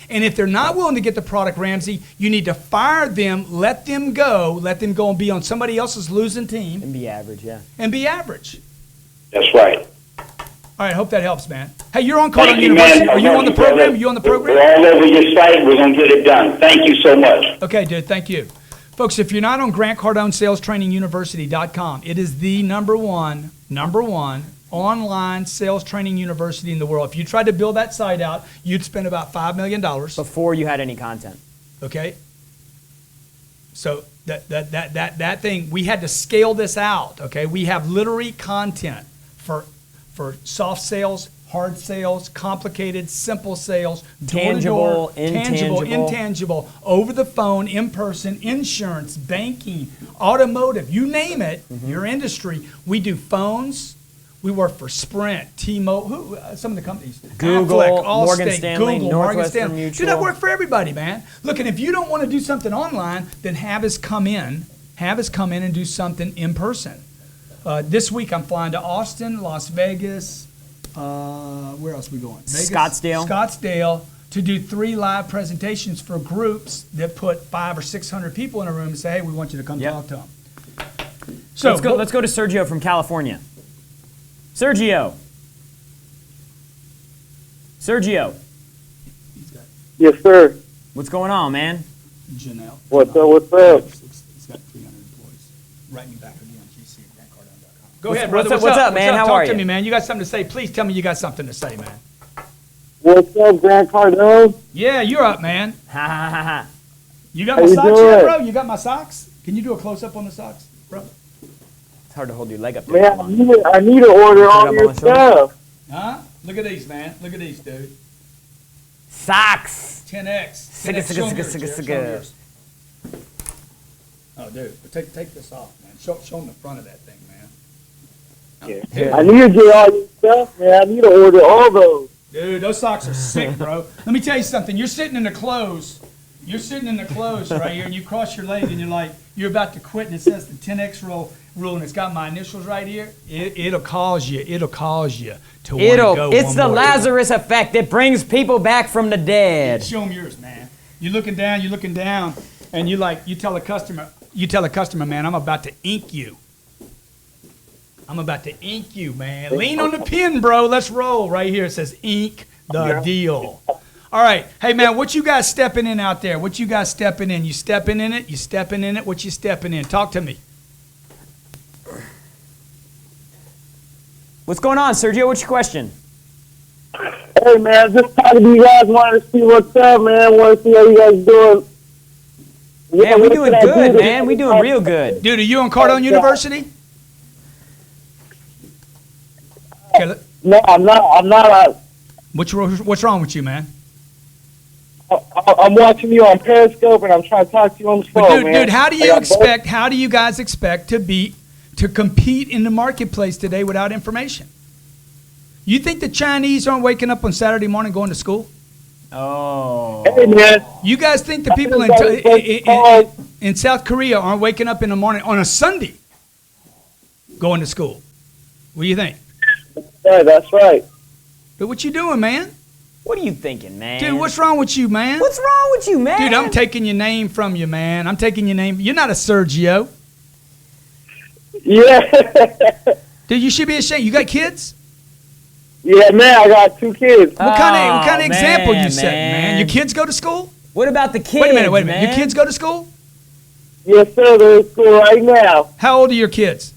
And if they're not willing to get the product, Ramsey, you need to fire them, let them go and be on somebody else's losing team. And be average, yeah. And be average. That's right. All right, hope that helps, man. Hey, you're on Cardone Thank you, University. man. Are you on the program? Are you on the program? We're all over your site. We're going to get it done. Thank you so much. Okay, dude, thank you. Folks, if you're not on GrantCardoneSalesTrainingUniversity.com, it is the number one online sales training university in the world. If you tried to build that site out, you'd spend about $5 million. Before you had any content. Okay? So that thing, we had to scale this out, okay? We have literary content for soft sales, hard sales, complicated, simple sales, Tangible, tangible, intangible, over the phone, in person, insurance, banking, automotive, you name it, your industry. We do phones. We work for Sprint, T-Mobile, some of the companies. Google, Aflac, Morgan Allstate, Stanley, Google, Morgan Northwestern Stanley. Mutual. Dude, I work for everybody, man. Look, and if you don't want to do something online, then have us come in and do something in person. This week I'm flying to Austin, Las Vegas. Where else are we going? Vegas, Scottsdale to do 3 live presentations for groups that put 500 or 600 people in a room and say, hey, we want you to come talk to them. So Let's go to Sergio from California. Sergio. Yes, sir. What's going on, man? Janelle. What's up? What's up? It's got 300 employees. Write me back again, GC@grantcardone.com. Go ahead, what's brother. up, man? How Talk are to you? me, man. You got something to say? Please tell me you got something to say, man. What's up, Grant Cardone? Yeah, you're up, man. Ha ha ha ha. You got How my you socks doing? yet, bro? You got my socks? Can you do a close-up on the socks, bro? It's hard to hold your leg up there. Man, I need to order all up your on my shoulder. stuff. Huh? Look at these, man. Look at these, dude. Socks. 10X. Sigga, 10X. Show 'em sigga, yours, sigga, Jared. Show 'em sigga. yours. Oh, dude. Take this off, man. Show them the front of that thing, man. I need to get all your stuff, man. I need to order all those. Dude, those socks are sick, bro. Let me tell you something. You're sitting in the clothes. You're sitting in the clothes right here, and you cross your leg, and you're like, you're about to quit, and it says the 10X rule, and it's got my initials right here. It'll cause you to want to go It's one the more. Lazarus effect. It brings people back from the dead. Show them yours, man. You're looking down, and you tell a customer, man, I'm about to ink you. I'm about to ink you, man. Lean on the pen, bro. Let's roll. Right here it says ink the deal. All right. Hey, man, what you guys stepping in out there? What you guys stepping in? You stepping in it? You stepping in it? What you stepping in? Talk to me. What's going on, Sergio? What's your question? Hey, man, just talking to you guys. Wanted to see what's up, man. Want to see how you guys doing. Man, we what doing can I good, do to- man. We doing real good. Dude, are you on Cardone University? Okay, No, I'm not. what's wrong with you, man? I'm watching you on Periscope, and I'm trying to talk to you on the phone, But dude, man. how do I you got expect? How do you guys expect to compete in the marketplace today without information? You think the Chinese aren't waking up on Saturday morning going to school? Oh. both. Hey, man. You guys think the people in South Korea aren't waking up in the morning on a Sunday going to school? What do you think? Yeah, that's right. But what you doing, man? What are you thinking, man? Dude, what's wrong with you, man? What's wrong with you, man? Dude, I'm taking your name from you, man. I'm taking your name. You're not a Sergio. Yeah. Dude, you should be ashamed. You got kids? Yeah, man, I got 2 kids. What kind of example man, you setting, man? man. Your kids go to school? What about the kids? Wait a minute. Man? Your kids go to school? Yes, sir, they're in school right now. How old are your kids?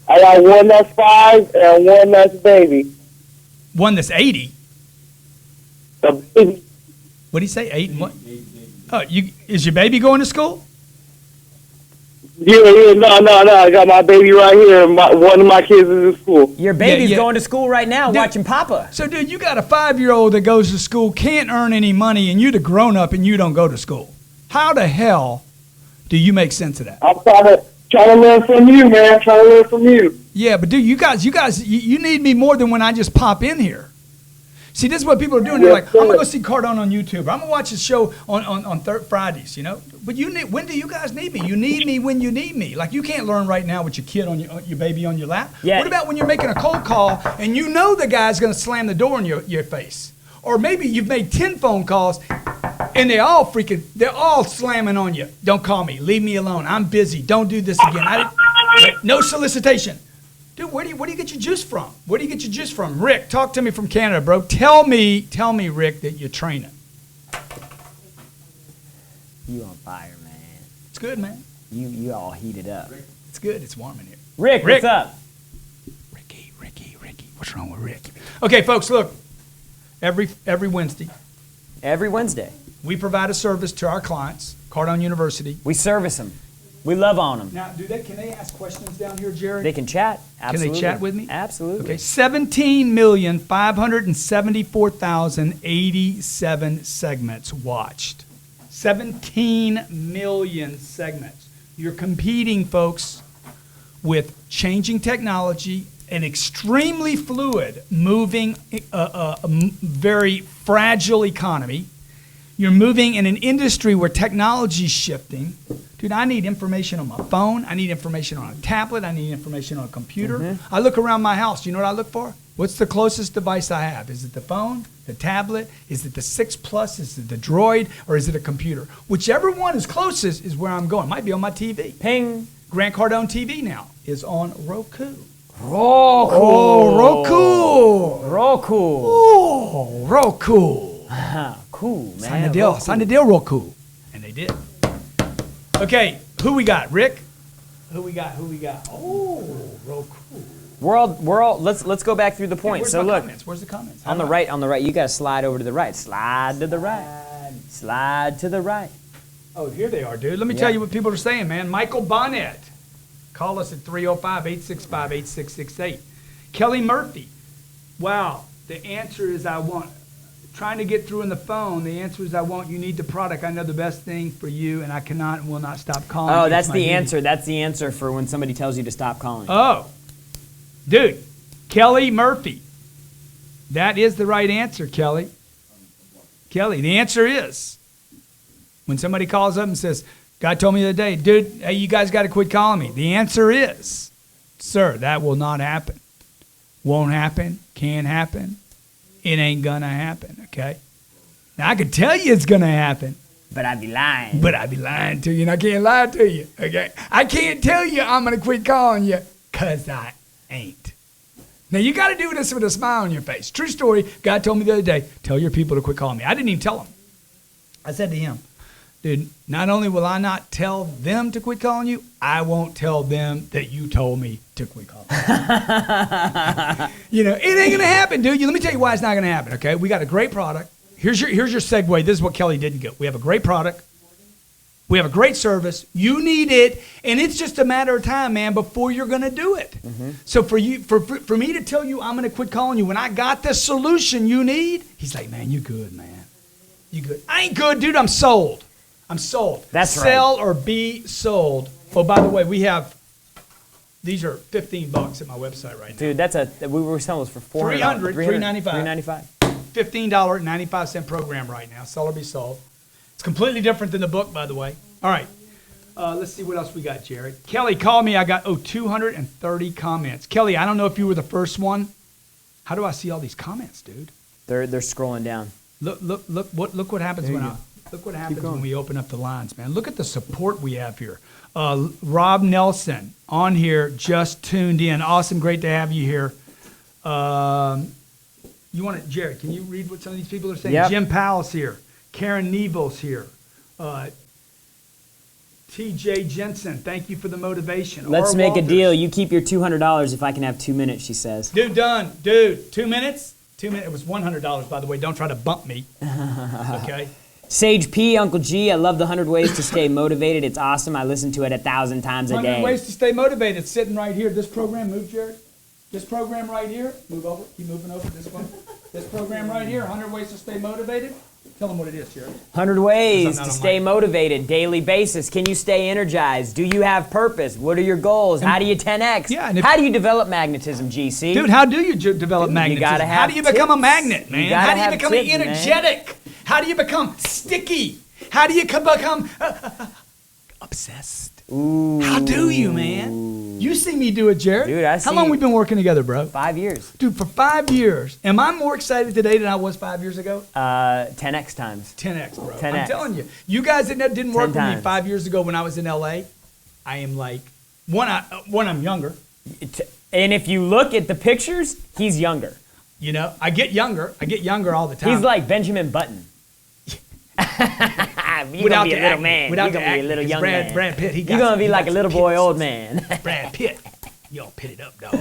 I got one that's 5 and one that's baby. One that's 80. The baby. What do you say? 8 and what? Oh, is your baby going to school? Yeah, no. I got my baby right here. One of my kids is in school. Your baby's yeah. going to school right now Dude. watching Papa. So, dude, you got a 5-year-old that goes to school, can't earn any money, and you're the grown-up and you don't go to school. How the hell do you make sense of that? I'm trying to learn from you, man. Trying to learn from you. Yeah, but dude, you guys, you need me more than when I just pop in here. See, this is what people are doing. They're like, I'm gonna go see Cardone on YouTube. I'm gonna watch his show on Fridays, you know. But when do you guys need me? You need me when you need me. Like you can't learn right now with your kid on your baby on your lap. Yeah. What about when you're making a cold call and you know the guy's gonna slam the door in your face? Or maybe you've made 10 phone calls and they're all slamming on you. Don't call me. Leave me alone. I'm busy. Don't do this again. No solicitation. Dude, where do you get your juice from? Where do you get your juice from? Rick, talk to me from Canada, bro. Tell me, Rick, that you're training. You on fire, man. It's good, man. You all heated up. It's good. It's warm in here. Rick, what's up? Ricky. What's wrong with Rick? Okay, folks, look. Every Wednesday, Every Wednesday. we provide a service to our clients, Cardone University. We service them. We love on them. Now, can they ask questions down here, Jerry? They can chat. Absolutely. Can they chat with me? Absolutely. Okay, 17,574,087 segments watched. 17 million segments. You're competing, folks, with changing technology, an extremely fluid, moving, very fragile economy. You're moving in an industry where technology's shifting. Dude, I need information on my phone. I need information on a tablet. I need information on a computer. Mm-hmm. I look around my house. You know what I look for? What's the closest device I have? Is it the phone, the tablet? Is it the 6 Plus? Is it the Droid? Or is it a computer? Whichever one is closest is where I'm going. Might be on my TV. Ping. Grant Cardone TV now is on Roku. Roku. Oh, Roku. Roku. Oh, Roku. cool. Cool, man. Sign the deal. Real Sign the cool. deal real cool. And they did. Okay, who we got? Rick? Who we got? Oh, real cool. World. Let's go back through the points. Where's So my look, comments? Where's the comments? on the right. You gotta slide over to the right. Slide to the right. Slide to the right. Oh, here they are, dude. Let me Yeah. tell you what people are saying, man. Michael Bonnet. Call us at 305-865-8668. Kelly Murphy. Wow. The answer is I want. Trying to get through in the phone, the answer is I want. You need the product. I know the best thing for you, and I cannot and will not stop calling. Oh, It's that's my the duty. answer. That's the answer for when somebody tells you to stop calling. Oh, dude. Kelly Murphy. That is the right answer, Kelly. Kelly, the answer is when somebody calls up and says, God told me the other day, dude, hey, you guys got to quit calling me. The answer is, sir, that will not happen. Won't happen. Can't happen. It ain't gonna happen, okay? Now, I can tell you it's gonna happen, But I'd be lying. but I'd be lying to you, and I can't lie to you, okay? I can't tell you I'm gonna quit calling you, because I ain't. Now, you got to do this with a smile on your face. True story, God told me the other day, tell your people to quit calling me. I didn't even tell him. I said to him, dude, not only will I not tell them to quit calling you, I won't tell them that you told me to quit calling you. You know, it ain't going to happen, dude. Let me tell you why it's not going to happen, okay? We got a great product. Here's your segue. This is what Kelly didn't get. We have a great product. We have a great service. You need it, and it's just a matter of time, man, before you're going to do it. So for me to tell you I'm going to quit calling you when I got the solution you need, he's like, man, you good, man. You good. I ain't good, dude. I'm sold. I'm sold. That's right. Sell or be sold. Oh, by the way, these are $15 at my website right now. Dude, we were selling those for $400. $395. $395. $15.95 program right now. Sell or be sold. It's completely different than the book, by the way. All right. Let's see what else we got, Jared. Kelly, call me. I got 230 comments. Kelly, I don't know if you were the first one. How do I see all these comments, dude? They're scrolling down. Look what happens when we open up the lines, man. Look at the support we have here. Rob Nelson on here, just tuned in. Awesome, great to have you here. You want to, Jared? Can you read what some of these people are saying? Yep. Jim Powell's here. Karen Neville's here. T.J. Jensen, thank you for the motivation. Let's R. make Walters. a deal. You keep your $200 if I can have 2 minutes, she says. Dude, done. Dude, 2 minutes? 2 minutes. It was $100, by the way. Don't try to bump me. Okay? Sage P, Uncle G, I love the 100 Ways to Stay Motivated. It's awesome. I listen to it 1,000 times a 100 day. ways to stay motivated. It's sitting right here. This program, move, Jared. This program right here. Move over. Keep moving over this one. This program right here, 100 ways to stay motivated. Tell them what it is, Jared. 100 ways Because I'm to not on stay mic. motivated, daily basis. Can you stay energized? Do you have purpose? What are your goals? How do you 10x? Yeah, and if- How do you develop magnetism, GC? Dude, how do you develop Dude, you magnetism? gotta How have do you become a tips. magnet, You man? gotta How do you have become tips, man. energetic? How do you become sticky? How do you become obsessed? Ooh. How do you, man? You see me do it, Jared. Dude, I How see long you. we been working together, bro? 5 years. Dude, for 5 years. Am I more excited today than I was 5 years ago? 10x times. 10x, bro. 10X. I'm telling you. You guys that didn't work 10 with me times. 5 years ago when I was in LA, I am like, I'm younger. And if you look at the pictures, he's younger. You know, I get younger. I get younger all the time. He's like Benjamin Button. You're Without gonna be the a little acne, man. without You're the gonna be a acne, little 'cause young man. Brad Pitt, You're gonna be like a little boy, pits. old man. Brad Pitt. You all pitted up, dog.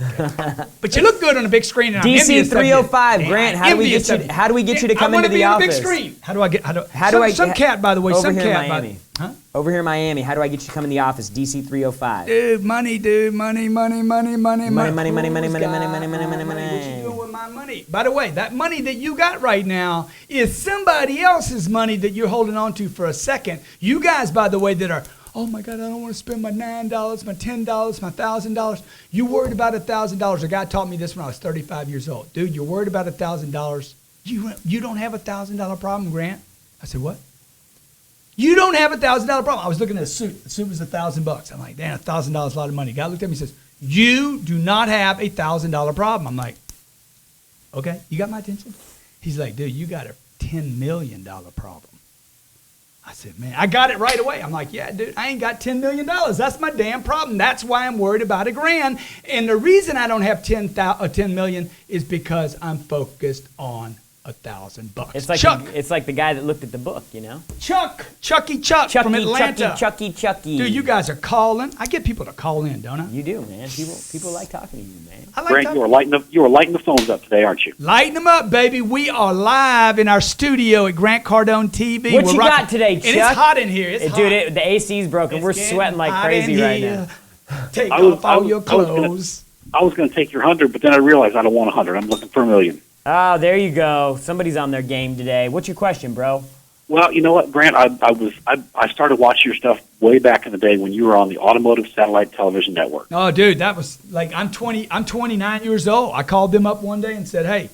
Okay. But you look good on a big screen. And I'm DC envious of you. 305, Man, Grant, I'm how do we envious get of you? How do we get you to I come wanna into be the on a office? big screen. How do I get? I Some cat, by the way. over Some here in cat, Miami? Huh? Over here in Miami, how do I get you to come in the office? DC 305. Dude, money, money. Money, money, money, money, money, money, Who's money, got money, money, money, my money, What money. you doing with my money? By the way, that money that you got right now is somebody else's money that you're holding on to for a second. You guys, by the way, that are, oh my God, I don't want to spend my $9, my $10, my $1,000. You worried about $1,000. A guy taught me this when I was 35 years old. Dude, you're worried about $1,000. You don't have $1,000 problem, Grant. I said, what? You don't have $1,000 problem. I was looking at a suit. The suit was $1,000. I'm like, damn, $1,000 is a lot of money. Guy looked at me and says, you do not have $1,000 problem. I'm like, okay, you got my attention? He's like, dude, you got a $10 million problem. I said, man, I got it right away. I'm like, yeah, dude, I ain't got $10 million. That's my damn problem. That's why I'm worried about $1,000. And the reason I don't have $10 million is because I'm focused on $1,000. It's like Chuck, it's like the guy that looked at the book, Chucky Chuck from Atlanta. Chucky. Dude, you guys are calling. I get people to call in, don't I? You do, man. People like talking to you, man. I like Grant, talking. you are lighting the phones up today, aren't you? Lighten them up, baby. We are live in our studio at Grant Cardone TV. What We're you rocking. got today, Chuck? And it's hot in here. It's hot. Dude, the AC's broken. We're It's sweating like hot crazy in right here. now. Take off all your clothes. I was going to take your 100, but then I realized I don't want 100. I'm looking for $1 million. Oh, there you go. Somebody's on their game today. What's your question, bro? Well, you know what, Grant? I started watching your stuff way back in the day when you were on the Automotive Satellite Television Network. Oh, dude, that was like I'm 29 years old. I called them up one day and said, "Hey,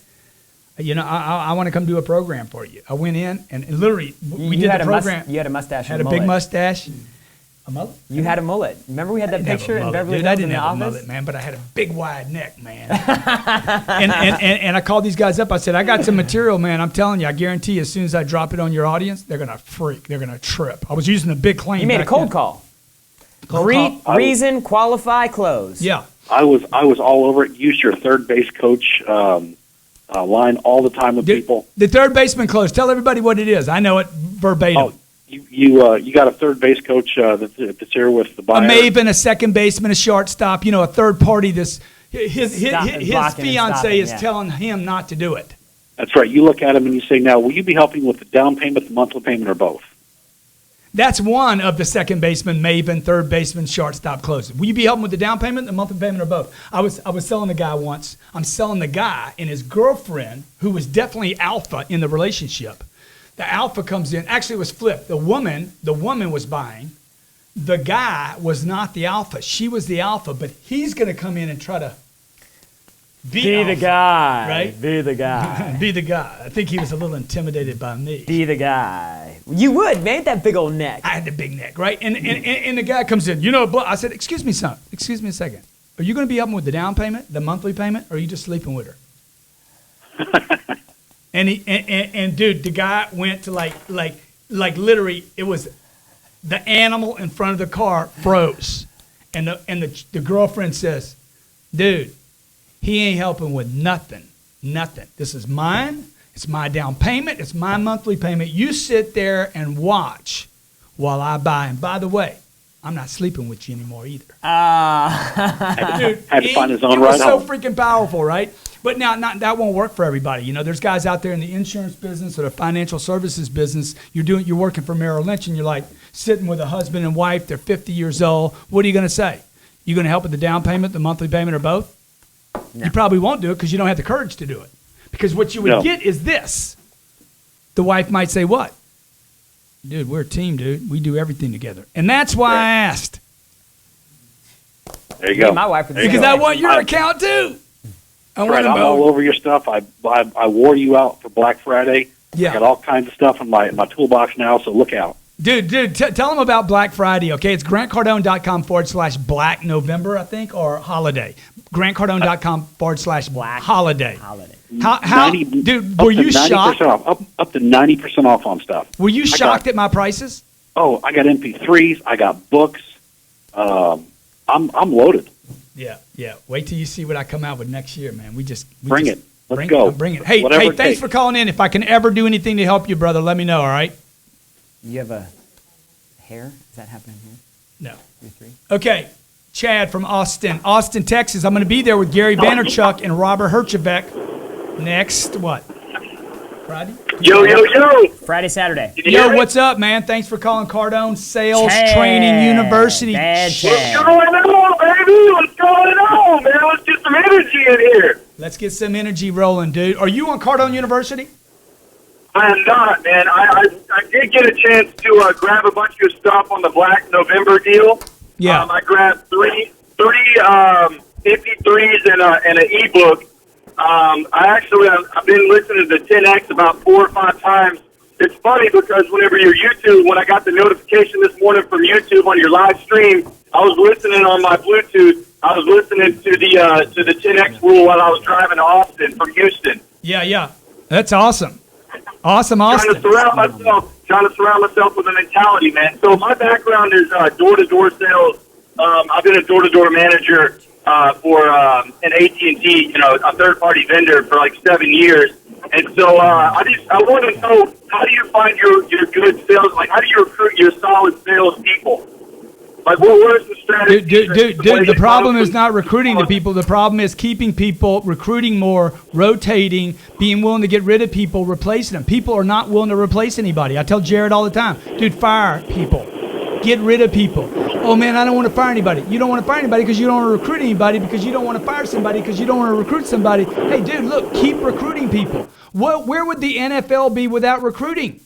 I want to come do a program for you." I went in and literally we did the program. You had a mustache. Had and a big mullet. mustache. A mullet? You had a mullet. Remember we had that picture in Beverly Dude, Hills I didn't in the have office? a mullet, man, but I had a big wide neck, man. and I called these guys up. I said, "I got some material, man. I'm telling you, I guarantee you, as soon as I drop it on your audience, they're gonna freak. They're gonna trip." I was using a big claim. You made a back cold then. call. Cold call. Reason, qualify, close. Yeah. I was all over it. Used your third base coach line all the time with people. The third baseman close. Tell everybody what it is. I know it verbatim. Oh, you got a third base coach that's here with the A buyer. maven, a second baseman, a shortstop. A third party. His Blocking and fiance stopping, is telling him not to do it. That's right. You look at him and you say, "Now, will you be helping with the down payment, the monthly payment, or both?" That's one of the second baseman, maven, third baseman, shortstop closing. Will you be helping with the down payment, the monthly payment, or both? I was selling a guy once. I'm selling the guy and his girlfriend, who was definitely alpha in the relationship. The alpha comes in. Actually, it was flipped. The woman was buying. The guy was not the alpha. She was the alpha, but he's going to come in and try to be the guy. right? Be the guy. Be the guy. I think he was a little intimidated by me. Be the guy. You would, man. That big old neck. I had the big neck, right? And the guy comes in. I said, "Excuse me, son. Excuse me a second. Are you going to be helping with the down payment, the monthly payment, or are you just sleeping with her?" and dude, the guy went to like literally, it was the animal in front of the car froze, and the girlfriend says, "Dude, he ain't helping with nothing. This is mine. It's my down payment. It's my monthly payment. You sit there and watch while I buy. And by the way, I'm not sleeping with you anymore either." Dude, Had to find his own it was ride so home. freaking powerful, right? But now, that won't work for everybody. There's guys out there in the insurance business or the financial services business. You're working for Merrill Lynch, and you're like sitting with a husband and wife. They're 50 years old. What are you going to say? You going to help with the down payment, the monthly payment, or both? No. You probably won't do it because you don't have the courage to do it. Because what you would get is this. The wife might say, "What? Dude, we're a team, dude. We do everything together." And that's why I asked. There you go. My wife would say Because that. I want your account too. I want Right, them I'm all both. over your stuff. I wore you out for Black Friday. Yeah. I got all kinds of stuff in my toolbox now, so look out. Dude, tell them about Black Friday, okay? It's grantcardone.com/Black November, I think, or holiday. grantcardone.com/Black holiday. How, 90, dude, up were to you 90% shocked? off, up to 90% off on stuff. Were you shocked at my prices? Oh, I got MP3s. I got books. I'm loaded. Yeah. Wait till you see what I come out with next year, man. Bring it. Let's go. Bring it. Hey, Whatever it thanks takes. for calling in. If I can ever do anything to help you, brother, let me know, all right? You have a hair? Is that happening here? No. You're three? Okay, Chad from Austin, Texas. I'm going to be there with Gary Vaynerchuk and Robert Herjavec next, what, Friday? Yo. Friday, Saturday. Yo, what's up, man? Thanks for calling Cardone Sales Training University. Bad What's Chad. going on, baby? What's going on, man? Let's get some energy in here. Let's get some energy rolling, dude. Are you on Cardone University? I am not, man. I did get a chance to grab a bunch of stuff on the Black November deal. Yeah. I grabbed three MP3s and an ebook. I've been listening to 10X about 4 or 5 times. It's funny because whenever you're YouTube, when I got the notification this morning from YouTube on your live stream, I was listening on my Bluetooth. I was listening to the 10X rule while I was driving to Austin from Houston. Yeah. That's awesome. Awesome, Trying Austin. to surround myself with a mentality, man. So my background is door-to-door sales. I've been a door-to-door manager for an AT&T, a third-party vendor for like 7 years. And so I want to know, how do you find your good sales? Like, how do you recruit your solid sales people? Like, what is the strategy? Dude, the problem is not recruiting the people. The problem is keeping people, recruiting more, rotating, being willing to get rid of people, replacing them. People are not willing to replace anybody. I tell Jared all the time, dude, fire people. Get rid of people. Oh, man, I don't want to fire anybody. You don't want to fire anybody because you don't want to recruit anybody, because you don't want to fire somebody because you don't want to recruit somebody. Hey, dude, look, keep recruiting people. Where would the NFL be without recruiting?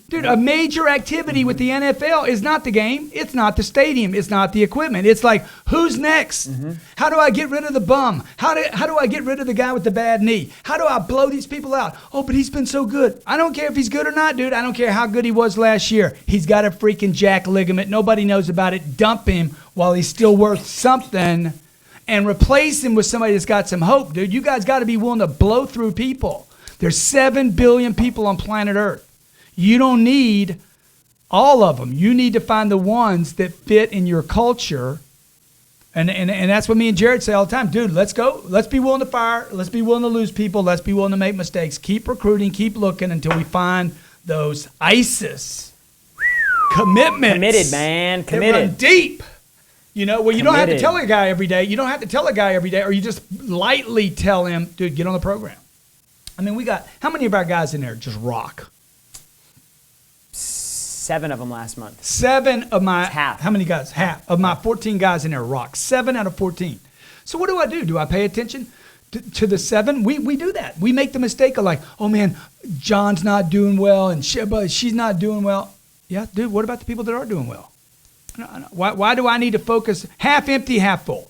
Dude, a major activity with the NFL is not the game. It's not the stadium. It's not the equipment. It's like, who's next? How do I get rid of the bum? How do I get rid of the guy with the bad knee? How do I blow these people out? Oh, but he's been so good. I don't care if he's good or not, dude. I don't care how good he was last year. He's got a freaking jack ligament. Nobody knows about it. Dump him while he's still worth something and replace him with somebody that's got some hope, dude. You guys got to be willing to blow through people. There's 7 billion people on planet Earth. You don't need all of them. You need to find the ones that fit in your culture. And that's what me and Jared say all the time. Dude, let's go. Let's be willing to fire. Let's be willing to lose people. Let's be willing to make mistakes. Keep recruiting. Keep looking until we find those ISIS commitments. Committed, man. That run deep. You know, well, you don't have to Committed. tell a guy every day. You don't have to tell a guy every day, or you just lightly tell him, dude, get on the program. I mean, we got, how many of our guys in there just rock? 7 of them last month. 7 of my, half. how many guys? Half of my 14 guys in there rock. 7 out of 14. So what do? Do I pay attention to the 7? We do that. We make the mistake of like, oh man, John's not doing well and she's not doing well. Yeah, dude, what about the people that are doing well? No. Why do I need to focus half empty, half full?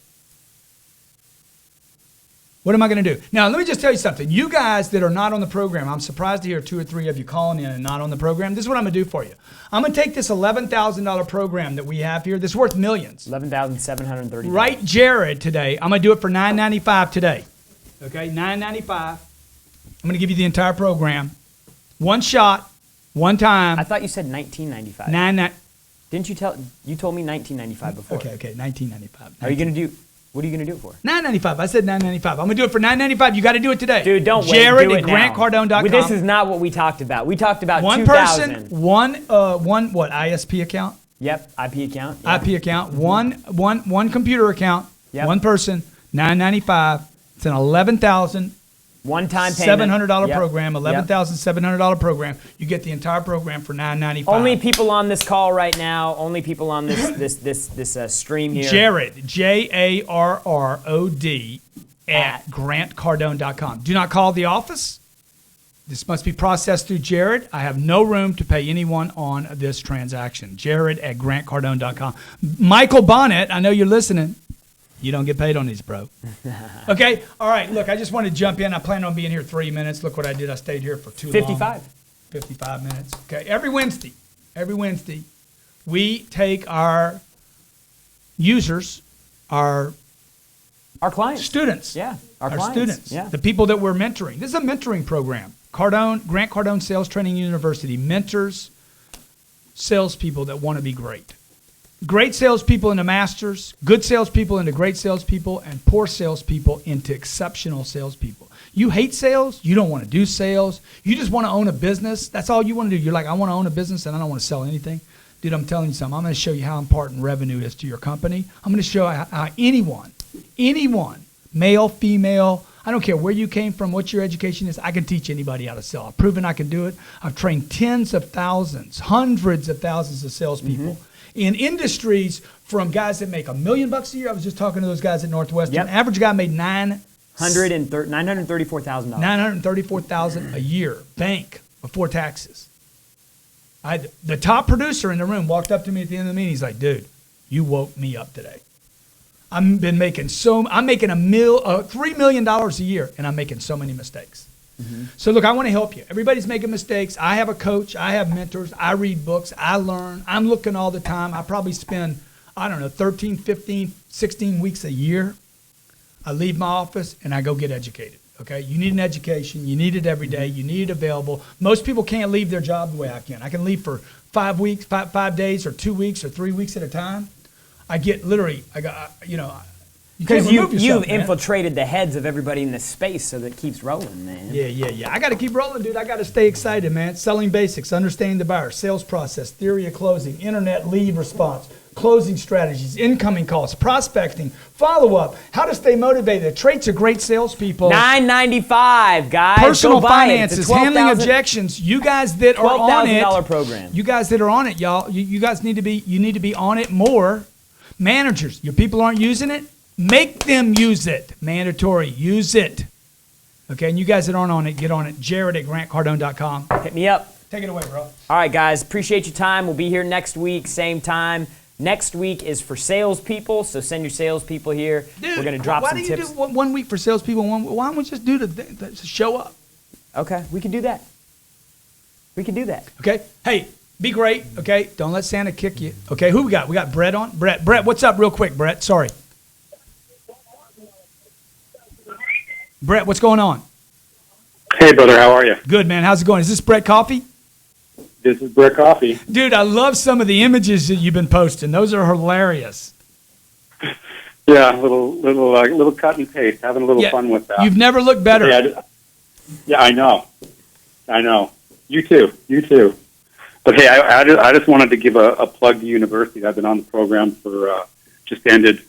What am I going to do? Now, let me just tell you something. You guys that are not on the program, I'm surprised to hear 2 or 3 of you calling in and not on the program. This is what I'm going to do for you. I'm going to take this $11,000 program that we have here that's worth millions. $11,730. Right, Jared, today. I'm going to do it for $9.95 today. Okay, $9.95. I'm going to give you the entire program. One shot, one time. I thought you said $19.95. $9.95. Didn't you tell? You told me $19.95 before. Okay, $19.95. Are you going to do? What are you going to do it for? $9.95. I said $9.95. I'm going to do it for $9.95. You got to do it today. Dude, don't wait. Jared Do at it now. GrantCardone.com. This is not what we talked about. We talked about one 2,000. person, one what, ISP account? Yep, IP account. Yeah. IP account, one computer account, Yep. one person, $9.95. It's an $11,700 One-time payment. Yep. program, $11,700 program. You get the entire program for $9.95. Only people on this call right now. Only people on this stream here. Jared, JARROD at GrantCardone.com. Do not call the office. This must be processed through Jared. I have no room to pay anyone on this transaction. Jared at GrantCardone.com. Michael Bonnet, I know you're listening. You don't get paid on these, bro. Okay? All right. Look, I just want to jump in. I plan on being here 3 minutes. Look what I did. I stayed here for too long. 55 minutes. Okay. Every Wednesday, we take our users, our clients. students. Yeah. Our Our clients. students. Yeah. The people that we're mentoring. This is a mentoring program. Grant Cardone Sales Training University mentors salespeople that want to be great. Great salespeople into masters, good salespeople into great salespeople, and poor salespeople into exceptional salespeople. You hate sales. You don't want to do sales. You just want to own a business. That's all you want to do. You're like, I want to own a business and I don't want to sell anything. Dude, I'm telling you something. I'm going to show you how important revenue is to your company. I'm going to show how anyone, male, female, I don't care where you came from, what your education is, I can teach anybody how to sell. I've proven I can do it. I've trained tens of thousands, hundreds of thousands of salespeople in industries from guys that make $1 million a year. I was just talking to those guys at Northwestern. Yep. Average guy made $934,000. $934,000 a year, bank, before taxes. The top producer in the room walked up to me at the end of the meeting. He's like, dude, you woke me up today. I'm making $3 million a year, and I'm making so many mistakes. So look, I want to help you. Everybody's making mistakes. I have a coach. I have mentors. I read books. I learn. I'm looking all the time. I probably spend, 13, 15, 16 weeks a year. I leave my office and I go get educated. Okay, you need an education. You need it every day. You need it available. Most people can't leave their job the way I can. I can leave for 5 weeks, 5 days, or 2 weeks, or 3 weeks at a time. I get literally, You can't Because remove yourself, you've man. infiltrated the heads of everybody in this space, so that it keeps rolling, man. Yeah. I got to keep rolling, dude. I got to stay excited, man. Selling basics, understanding the buyer, sales process, theory of closing, internet lead response, closing strategies, incoming calls, prospecting, follow-up, how to stay motivated, the traits of great salespeople. $9.95, guys. Personal Go buy it. finances, It's a handling 12,000 objections. You guys that are on it, $12,000 program. you guys that are on it, y'all, you guys need to be on it more. Managers, your people aren't using it. Make them use it. Mandatory. Use it. Okay, and you guys that aren't on it, get on it. Jared at grantcardone.com. Hit me up. Take it away, bro. All right, guys. Appreciate your time. We'll be here next week, same time. Next week is for salespeople, so send your salespeople here. Dude, we're going to drop why some do tips. you do 1 week for salespeople? Why don't we just do the show up? Okay, we can do that. We can do that. Okay? Hey, be great. Okay? Don't let Santa kick you. Okay, who we got? We got Brett on. Brett, what's up real quick, Brett? Sorry. Brett, what's going on? Hey, brother, how are you? Good, man. How's it going? Is this Brett Coffee? This is Brett Coffee. Dude, I love some of the images that you've been posting. Those are hilarious. Yeah, little cut and paste, having a little fun with that. You've never looked better. Yeah, I know. You too. But hey, I just wanted to give a plug to university. I've been on the program for just ended.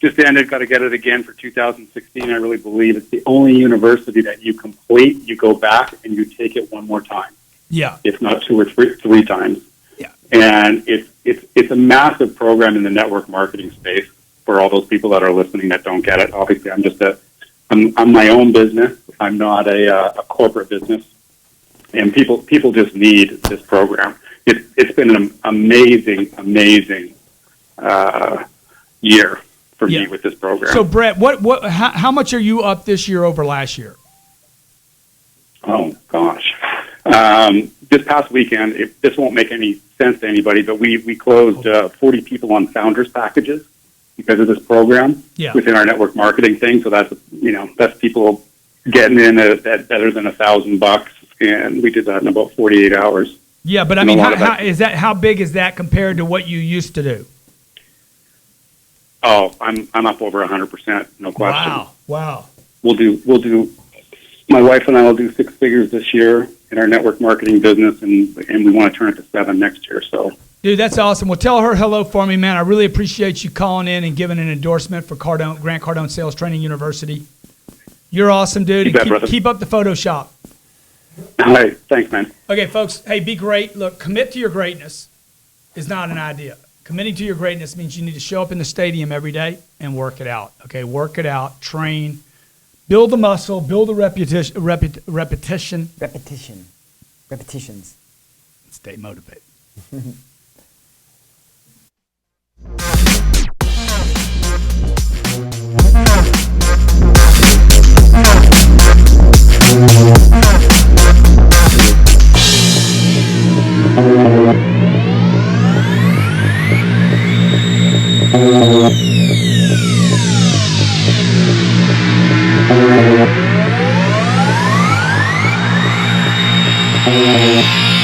Got to get it again for 2016. I really believe it's the only university that you complete, you go back and you take it one more time. Yeah. If not two or three times. Yeah. And it's a massive program in the network marketing space for all those people that are listening that don't get it. Obviously, I'm my own business. I'm not a corporate business. And people just need this program. It's been an amazing year for me with this program. So, Brett, how much are you up this year over last year? Oh gosh, this past weekend, this won't make any sense to anybody, but we closed 40 people on founders packages because of this program within our network marketing thing. So that's people getting in at better than $1,000, and we did that in about 48 hours. Yeah, but I mean, how big is that compared to what you used to do? Oh, I'm up over 100%, no question. Wow. We'll do. My wife and I will do 6 figures this year in our network marketing business, and we want to turn it to 7 next year. So, dude, that's awesome. Well, tell her hello for me, man. I really appreciate you calling in and giving an endorsement for Grant Cardone Sales Training University. You're awesome, dude. You bet, brother. Keep up the Photoshop. All right, thanks, man. Okay, folks. Hey, be great. Look, commit to your greatness is not an idea. Committing to your greatness means you need to show up in the stadium every day and work it out. Okay, work it out, train, build the muscle, build the repetitions. Stay motivated. Thank you.